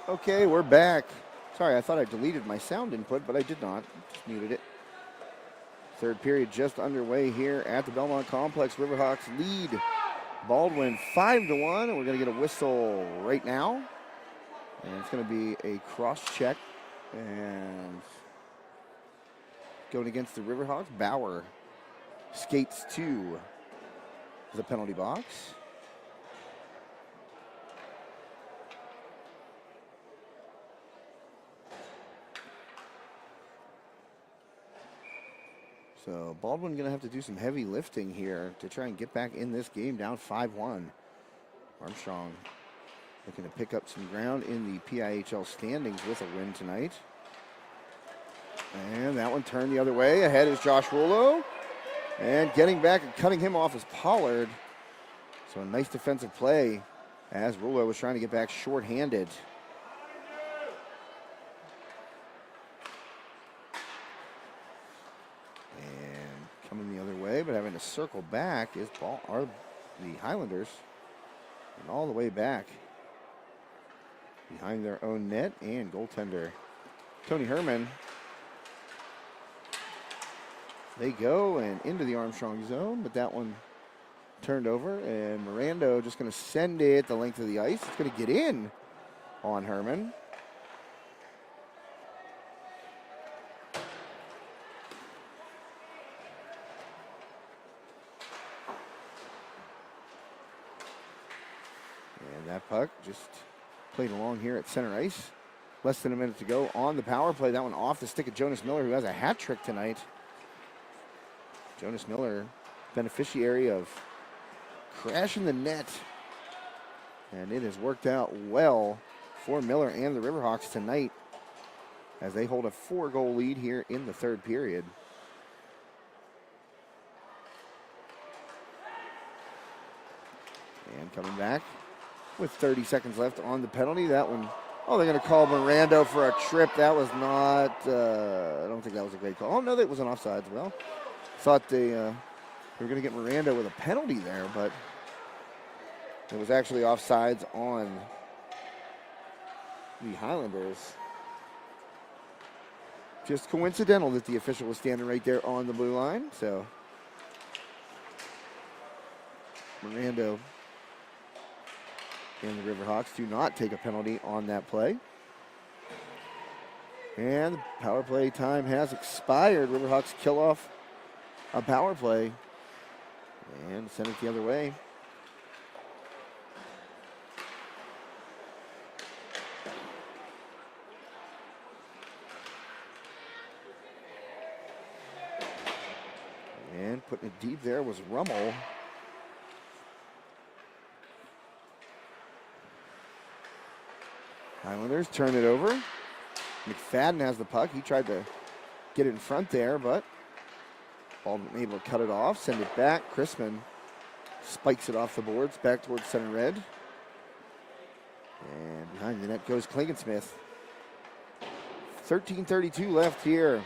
Speaker 1: Okay, we're back. Sorry, I thought I deleted my sound input, but I did not. Just muted it. Third period just underway here at the Belmont Complex. Riverhawks lead Baldwin 5-1, and we're going to get a whistle right now. And it's going to be a cross check. And going against the Riverhawks, Bauer skates to the penalty box. So Baldwin going to have to do some heavy lifting here to try and get back in this game, down 5-1. Armstrong looking to pick up some ground in the PIHL standings with a win tonight. And that one turned the other way. Ahead is Josh Rullo. And getting back and cutting him off is Pollard. So a nice defensive play as Rullo was trying to get back shorthanded. Coming the other way, but having to circle back is the Highlanders. And all the way back behind their own net and goaltender Tony Herman. They go and into the Armstrong zone, but that one turned over, and Mirando just going to send it the length of the ice. It's going to get in on Herman. That puck just played along here at center ice. Less than a minute to go on the power play. That one off the stick of Jonas Miller, who has a hat trick tonight. Jonas Miller, beneficiary of crashing the net. And it has worked out well for Miller and the Riverhawks tonight as they hold a 4-goal lead here in the third period. And coming back with 30 seconds left on the penalty. That one, oh, they're going to call Mirando for a trip. That was not, I don't think that was a great call. Oh, no, that was an offsides. Well, thought they were going to get Mirando with a penalty there, but it was actually offsides on the Highlanders. Just coincidental that the official was standing right there on the blue line, so Mirando and the Riverhawks do not take a penalty on that play. And the power play time has expired. Riverhawks kill off a power play and send it the other way. And putting it deep there was Rummel. Highlanders turn it over. McFadden has the puck. He tried to get it in front there, but Baldwin able to cut it off, send it back. Chrisman spikes it off the boards, back towards center red. And behind the net goes Klingensmith. 13:32 left here.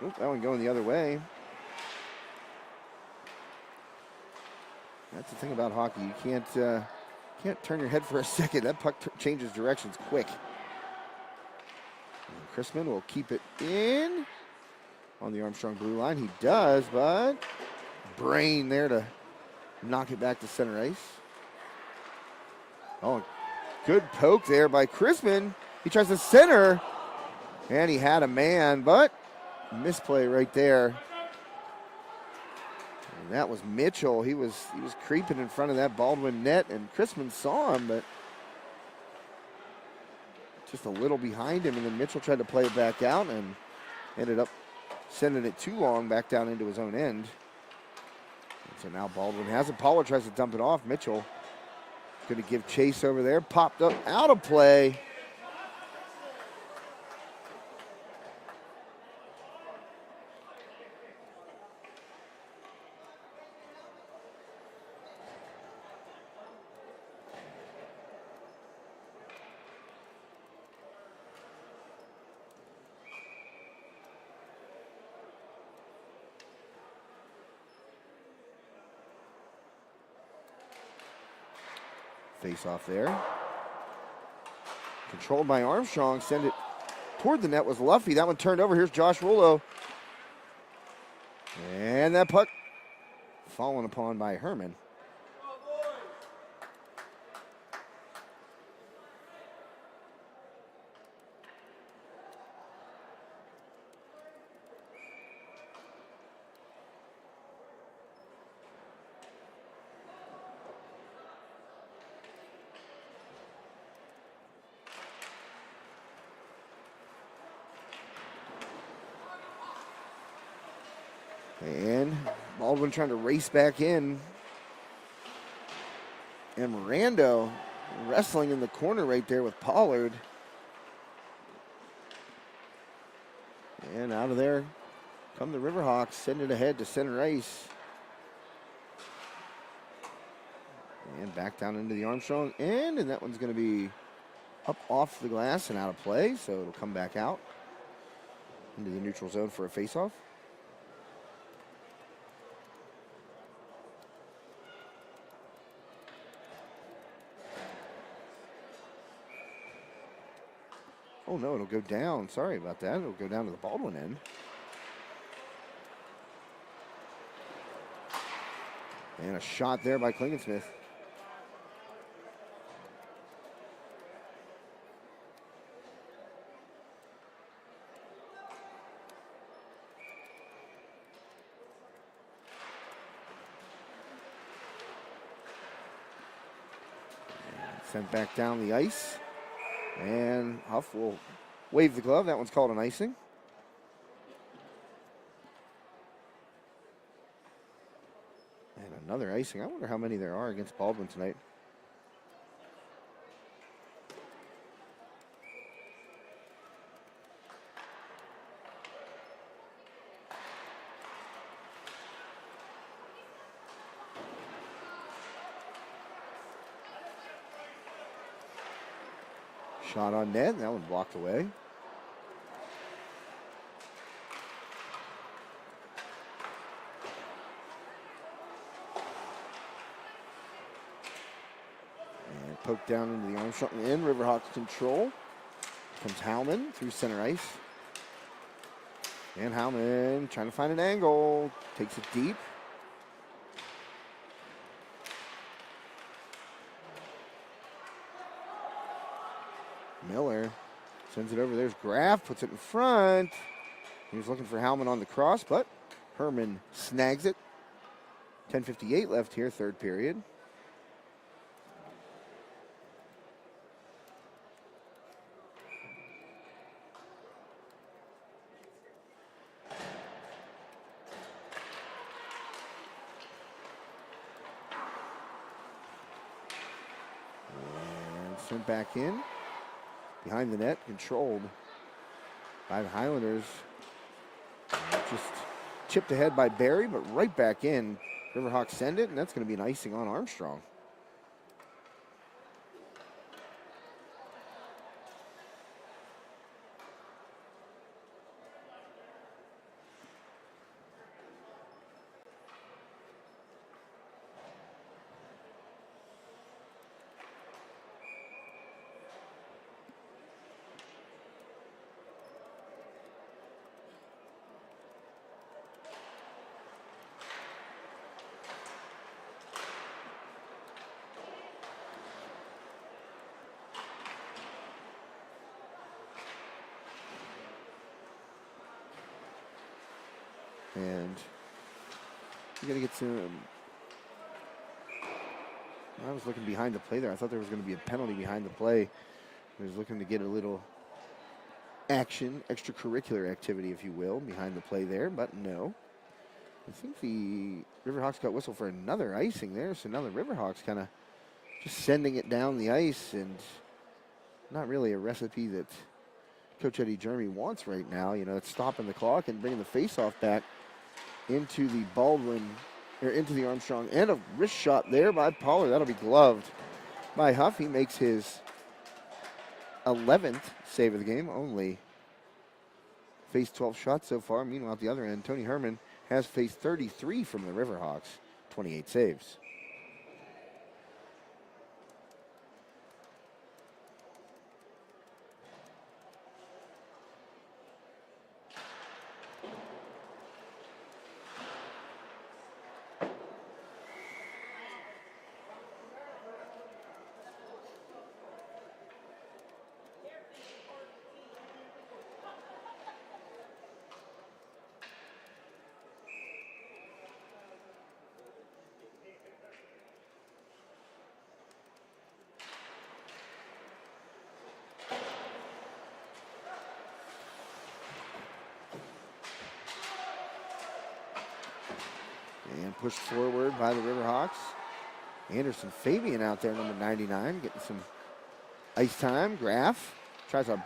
Speaker 1: Oop, that one going the other way. That's the thing about hockey. You can't turn your head for a second. That puck changes directions quick. And Chrisman will keep it in on the Armstrong blue line. He does, but brain there to knock it back to center ice. Oh, good poke there by Chrisman. He tries to center, and he had a man, but misplay right there. And that was Mitchell. He was creeping in front of that Baldwin net, and Chrisman saw him, but just a little behind him, and then Mitchell tried to play it back out and ended up sending it too long back down into his own end. And so now Baldwin has it. Pollard tries to dump it off. Mitchell going to give chase over there. Popped up out of play. Face off there. Controlled by Armstrong. Send it toward the net was Luffy. That one turned over. Here's Josh Rollo. And that puck fallen upon by Herman. And Baldwin trying to race back in. And Rando wrestling in the corner right there with Pollard. And out of there come the Riverhawks, send it ahead to center ice. And back down into the Armstrong end, and that one's going to be up off the glass and out of play, so it'll come back out into the neutral zone for a faceoff. Oh no, it'll go down. Sorry about that. It'll go down to the Baldwin end. And a shot there by Klingensmith. Sent back down the ice. And Huff will wave the glove. That one's called an icing. And another icing. I wonder how many there are against Baldwin tonight. Shot on net, that one blocked away. And poked down into the Armstrong end. Riverhawks control. Comes Howman through center ice. And Howman trying to find an angle. Takes it deep. Miller sends it over. There's Graff, puts it in front. He was looking for Howman on the cross, but Herman snags it. 10:58 left here, third period. And sent back in. Behind the net, controlled by the Highlanders. Just chipped ahead by Barry, but right back in. Riverhawks send it, and that's going to be an icing on Armstrong. And we got to get some. I was looking behind the play there. I thought there was going to be a penalty behind the play. I was looking to get a little action, extracurricular activity, if you will, behind the play there, but no. I think the Riverhawks got whistled for another icing there, so now the Riverhawks kind of just sending it down the ice, and not really a recipe that Coach Eddie Jeremy wants right now. You know, it's stopping the clock and bringing the faceoff back into the Baldwin, or into the Armstrong, and a wrist shot there by Pollard. That'll be gloved by Huff. He makes his 11th save of the game, only faced 12 shots so far. Meanwhile, at the other end, Tony Herman has faced 33 from the Riverhawks, 28 saves. And pushed forward by the Riverhawks. Anderson Fabian out there, number 99, getting some ice time. Graff tries to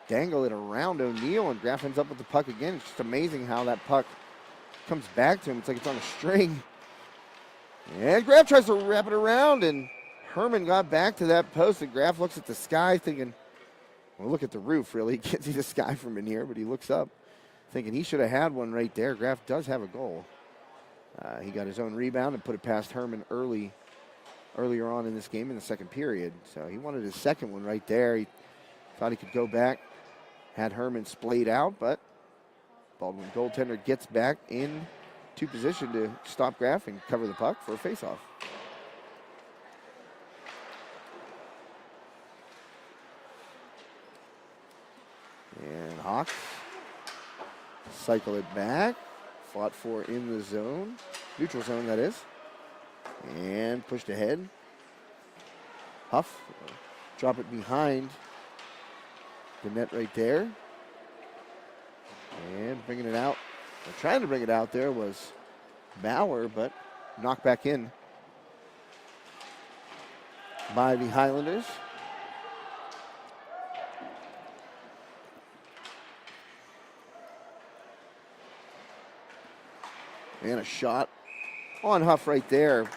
Speaker 1: dangle it around O'Neal, and Graff ends up with the puck again. It's just amazing how that puck comes back to him. It's like it's on a string. And Graff tries to wrap it around, and Herman got back to that post, and Graff looks at the sky thinking, well, look at the roof, really. He can't see the sky from in here, but he looks up thinking he should have had one right there. Graff does have a goal. He got his own rebound and put it past Herman earlier on in this game in the second period. So he wanted his second one right there. He thought he could go back, had Herman splayed out, but Baldwin goaltender gets back into position to stop Graff and cover the puck for a faceoff. And Hawks cycle it back, fought for in the zone, neutral zone that is, and pushed ahead. Huff, drop it behind the net right there, and bringing it out. Trying to bring it out there was Bauer, but knocked back in by the Highlanders. And a shot on Huff right there.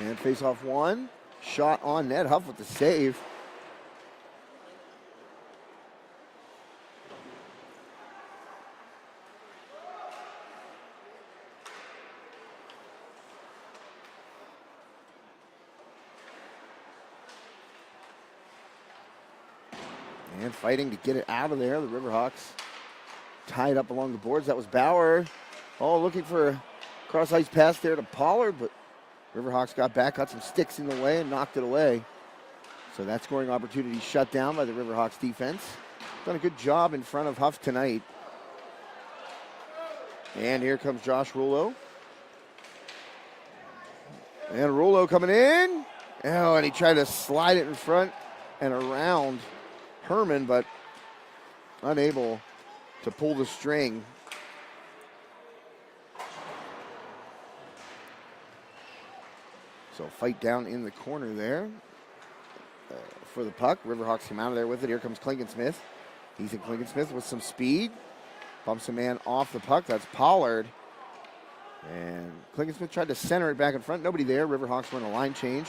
Speaker 1: And face off one. Shot on net. Huff with the save. And fighting to get it out of there. The Riverhawks tied up along the boards. That was Bauer. Oh, looking for a cross-ice pass there to Pollard, but Riverhawks got back, got some sticks in the way, and knocked it away. So that scoring opportunity shut down by the Riverhawks defense. Done a good job in front of Huff tonight. And here comes Josh Rulo. And Rulo coming in. Oh, and he tried to slide it in front and around Herman, but unable to pull the string. So fight down in the corner there for the puck. Riverhawks come out of there with it. Here comes Klinkensmith. Ethan Klinkensmith with some speed. Bumps a man off the puck. That's Pollard. And Klinkensmith tried to center it back in front. Nobody there. Riverhawks win a line change.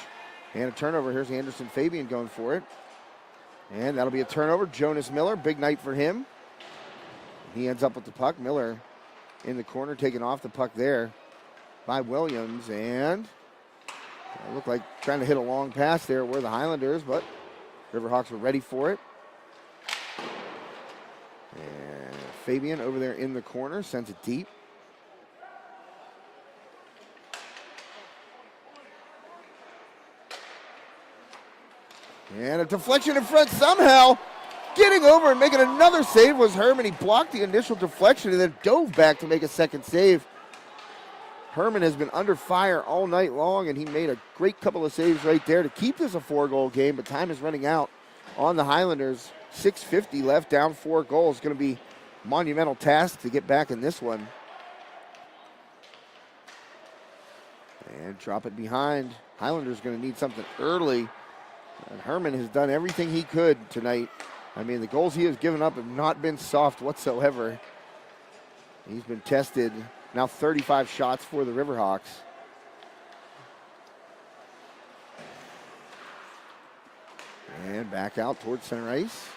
Speaker 1: And a turnover. Here's Anderson Fabian going for it. And that'll be a turnover. Jonas Miller, big night for him. He ends up with the puck. Miller in the corner, taking off the puck there by Williams. And it looked like trying to hit a long pass there were the Highlanders, but Riverhawks were ready for it. And Fabian over there in the corner sends it deep. And a deflection in front somehow. Getting over and making another save was Herman. He blocked the initial deflection and then dove back to make a second save. Herman has been under fire all night long, and he made a great couple of saves right there to keep this a 4-goal game, but time is running out on the Highlanders. 6:50 left, down 4 goals. Going to be a monumental task to get back in this one. And drop it behind. Highlanders going to need something early. And Herman has done everything he could tonight. I mean, the goals he has given up have not been soft whatsoever. He's been tested. Now 35 shots for the Riverhawks. And back out towards center ice.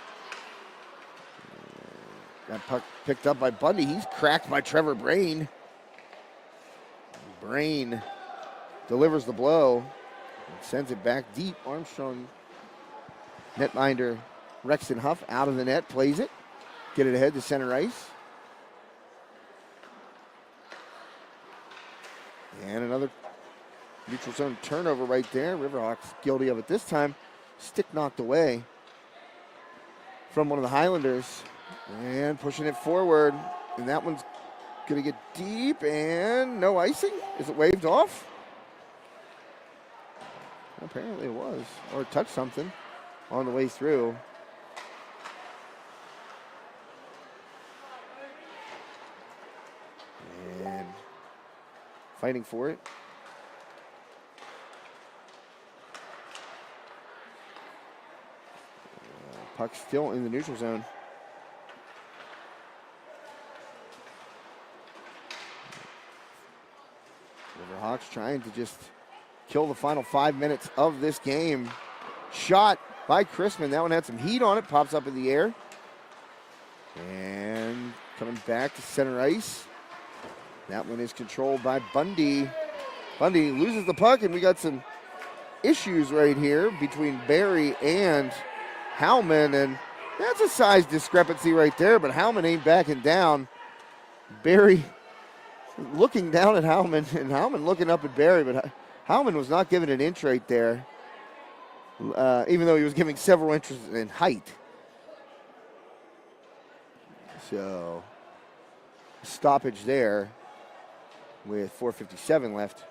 Speaker 1: That puck picked up by Bundy. He's cracked by Trevor Brain. Brain delivers the blow and sends it back deep. Armstrong, netminder Rexton Huff out of the net, plays it. Get it ahead to center ice. And another neutral zone turnover right there. Riverhawks guilty of it this time. Stick knocked away from one of the Highlanders. And pushing it forward. And that one's going to get deep and no icing. Is it waved off? Apparently it was. Or it touched something on the way through. And fighting for it. Puck still in the neutral zone. Riverhawks trying to just kill the final 5 minutes of this game. Shot by Chrisman. That one had some heat on it. Pops up in the air. And coming back to center ice. That one is controlled by Bundy. Bundy loses the puck, and we got some issues right here between Barry and Howman, and that's a size discrepancy right there, but Howman ain't backing down. Barry looking down at Howman, and Howman looking up at Barry, but Howman was not giving an inch right there, even though he was giving several inches in height. So, stoppage there with 4:57 left.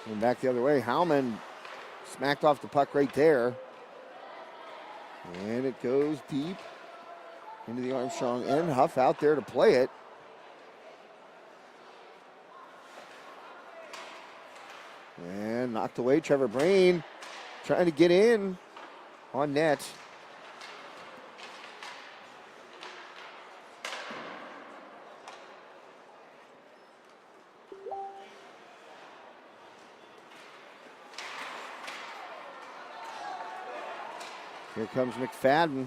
Speaker 1: And back the other way, Howman smacked off the puck right there. And it goes deep into the Armstrong end. Huff out there to play it. And knocked away. Trevor Brain trying to get in on net. Here comes McFadden.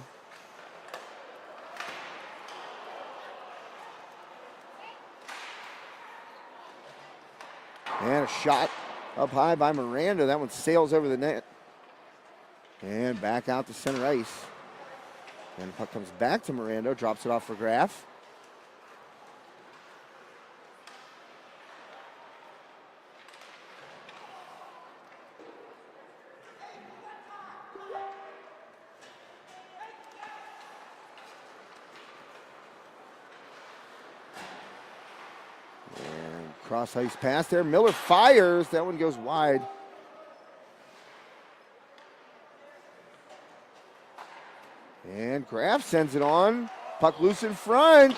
Speaker 1: And a shot up high by Miranda. That one sails over the net. And back out to center ice. And the puck comes back to Miranda. Drops it off for Graff. Cross ice pass there. Miller fires. That one goes wide. And Graff sends it on. Puck loose in front.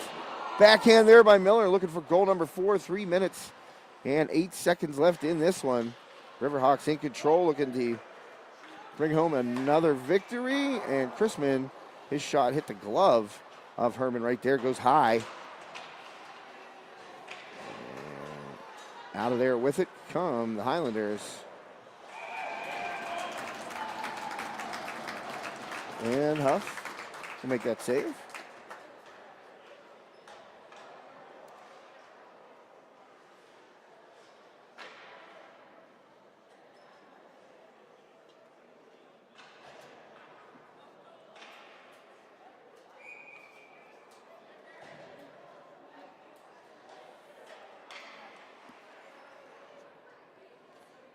Speaker 1: Backhand there by Miller, looking for goal number 4. 3 minutes and 8 seconds left in this one. Riverhawks in control, looking to bring home another victory. And Chrisman, his shot hit the glove of Herman right there. Goes high. Out of there with it come the Highlanders. And Huff will make that save.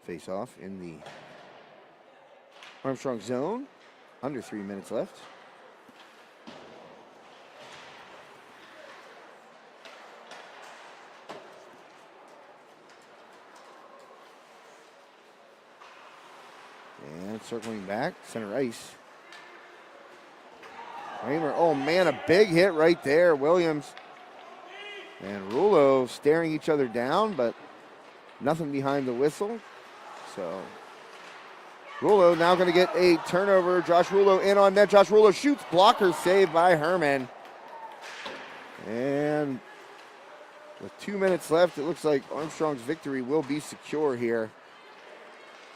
Speaker 1: Face off in the Armstrong zone. Under 3 minutes left. And circling back, center ice. Kramer, oh man, a big hit right there. Williams and Rulo staring each other down, but nothing behind the whistle. So Rulo now going to get a turnover. Josh Rulo in on net. Josh Rulo shoots, blocker saved by Herman. And with 2 minutes left, it looks like Armstrong's victory will be secure here.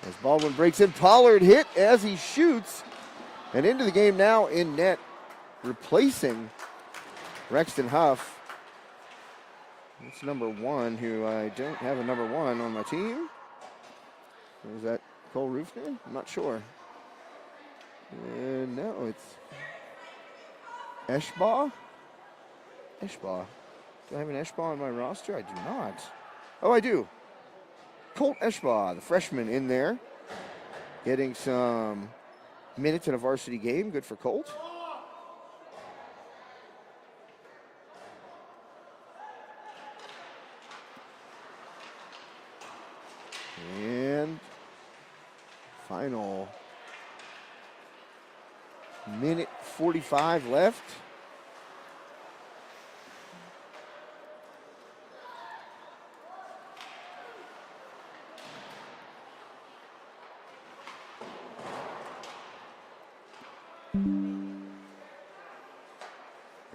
Speaker 1: As Baldwin breaks in, Pollard hit as he shoots. And into the game now in net, replacing Rexton Huff. It's number 1, who I don't have a number 1 on my team. Is that Cole Roofner? I'm not sure. No, it's Eschbaugh. Eschbaugh. Do I have an Eschbaugh on my roster? I do not. Oh, I do. Colt Eschbaugh, the freshman in there, getting some minutes in a varsity game. Good for Colt. And final minute 45 left.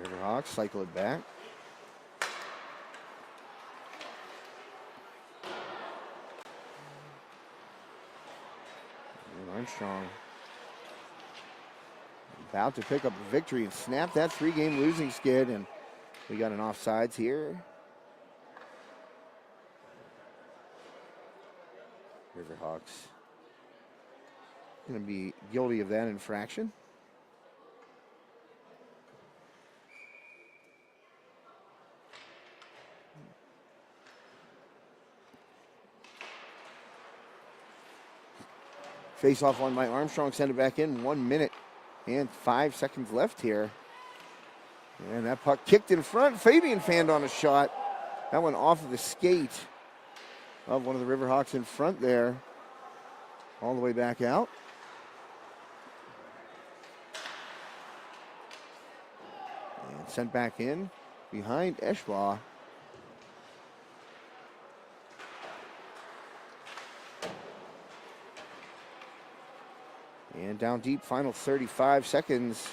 Speaker 1: Riverhawks cycle it back. And Armstrong about to pick up a victory and snap that 3-game losing skid, and we got an offsides here. Riverhawks going to be guilty of that infraction. Face off on by Armstrong, send it back in. 1 minute and 5 seconds left here. And that puck kicked in front. Fabian fanned on a shot. That one off of the skate of one of the Riverhawks in front there. All the way back out. And sent back in behind Eschbaugh. And down deep, final 35 seconds.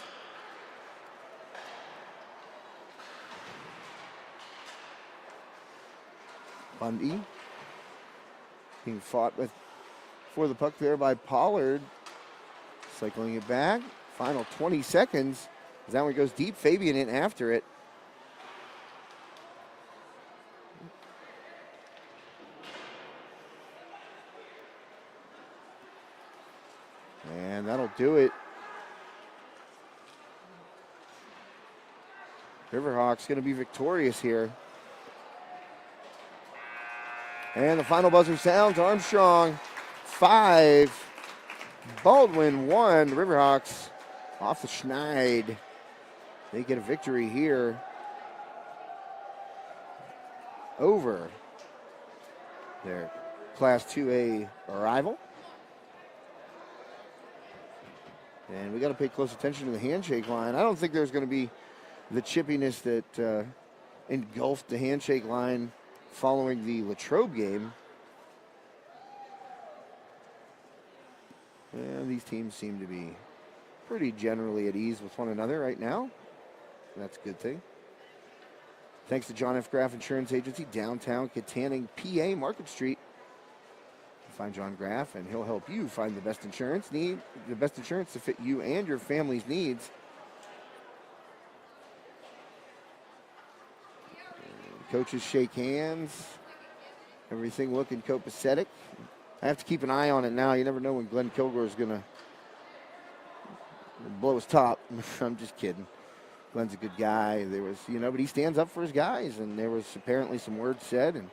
Speaker 1: Bundy being fought with for the puck there by Pollard. Cycling it back. Final 20 seconds. As that one goes deep, Fabian in after it. And that'll do it. Riverhawks going to be victorious here. And the final buzzer sounds. Armstrong 5, Baldwin 1. Riverhawks off the schneid. They get a victory here over their Class 2A rival. And we got to pay close attention to the handshake line. I don't think there's going to be the chippiness that engulfed the handshake line following the Latrobe game. And these teams seem to be pretty generally at ease with one another right now. That's a good thing. Thanks to John F. Graff Insurance Agency, downtown Katanning, PA, Market Street. Find John Graff, and he'll help you find the best insurance to fit you and your family's needs. Coaches shake hands. Everything looking copacetic. I have to keep an eye on it now. You never know when Glenn Kilgore is going to blow his top. I'm just kidding. Glenn's a good guy. There was, but he stands up for his guys, and there was apparently some words said, and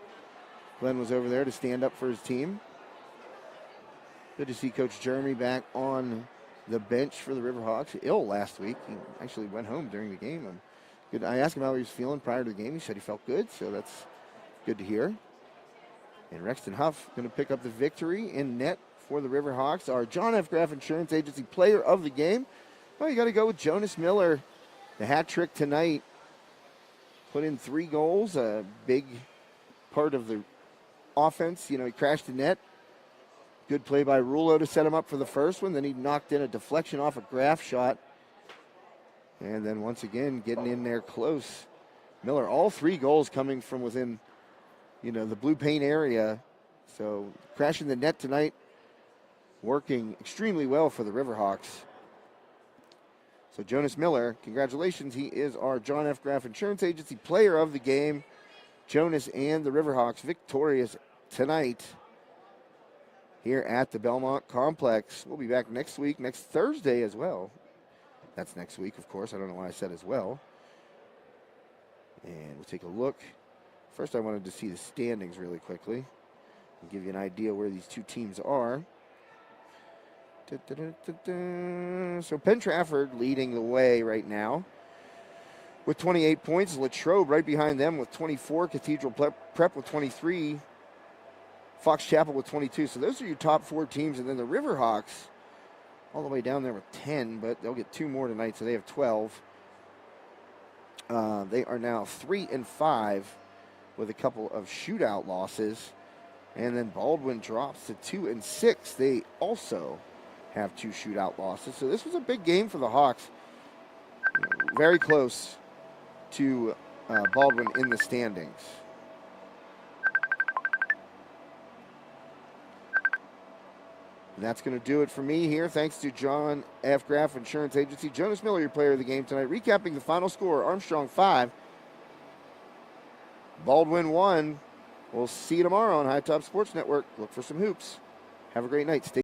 Speaker 1: Glenn was over there to stand up for his team. Good to see Coach Jeremy back on the bench for the Riverhawks. Ill last week. He actually went home during the game. I asked him how he was feeling prior to the game. He said he felt good, so that's good to hear. And Rexton Huff going to pick up the victory in net for the Riverhawks. Our John F. Graff Insurance Agency player of the game. Well, you got to go with Jonas Miller. the hat trick tonight. Put in 3 goals, a big part of the offense. You know, he crashed the net. Good play by Rulo to set him up for the first one. Then he knocked in a deflection off a Graff shot. And then once again, getting in there close. Miller, all 3 goals coming from within, the blue paint area. So crashing the net tonight, working extremely well for the Riverhawks. So Jonas Miller, congratulations. He is our John F. Graff Insurance Agency player of the game. Jonas and the Riverhawks victorious tonight here at the Belmont Complex. We'll be back next week, next Thursday as well. That's next week, of course. I don't know why I said as well. And we'll take a look. First, I wanted to see the standings really quickly and give you an idea where these 2 teams are. So Penn Trafford leading the way right now with 28 points. Latrobe right behind them with 24. Cathedral Prep with 23. Fox Chapel with 22. So those are your top 4 teams. And then the Riverhawks all the way down there with 10, but they'll get 2 more tonight, so they have 12. They are now 3-5 with a couple of shootout losses. And then Baldwin drops to 2-6. They also have 2 shootout losses. So this was a big game for the Hawks. Very close to Baldwin in the standings. And that's going to do it for me here. Thanks to John F. Graff Insurance Agency. Jonas Miller, your player of the game tonight. Recapping the final score, Armstrong 5, Baldwin 1. We'll see you tomorrow on High Top Sports Network. Look for some hoops. Have a great night. Stay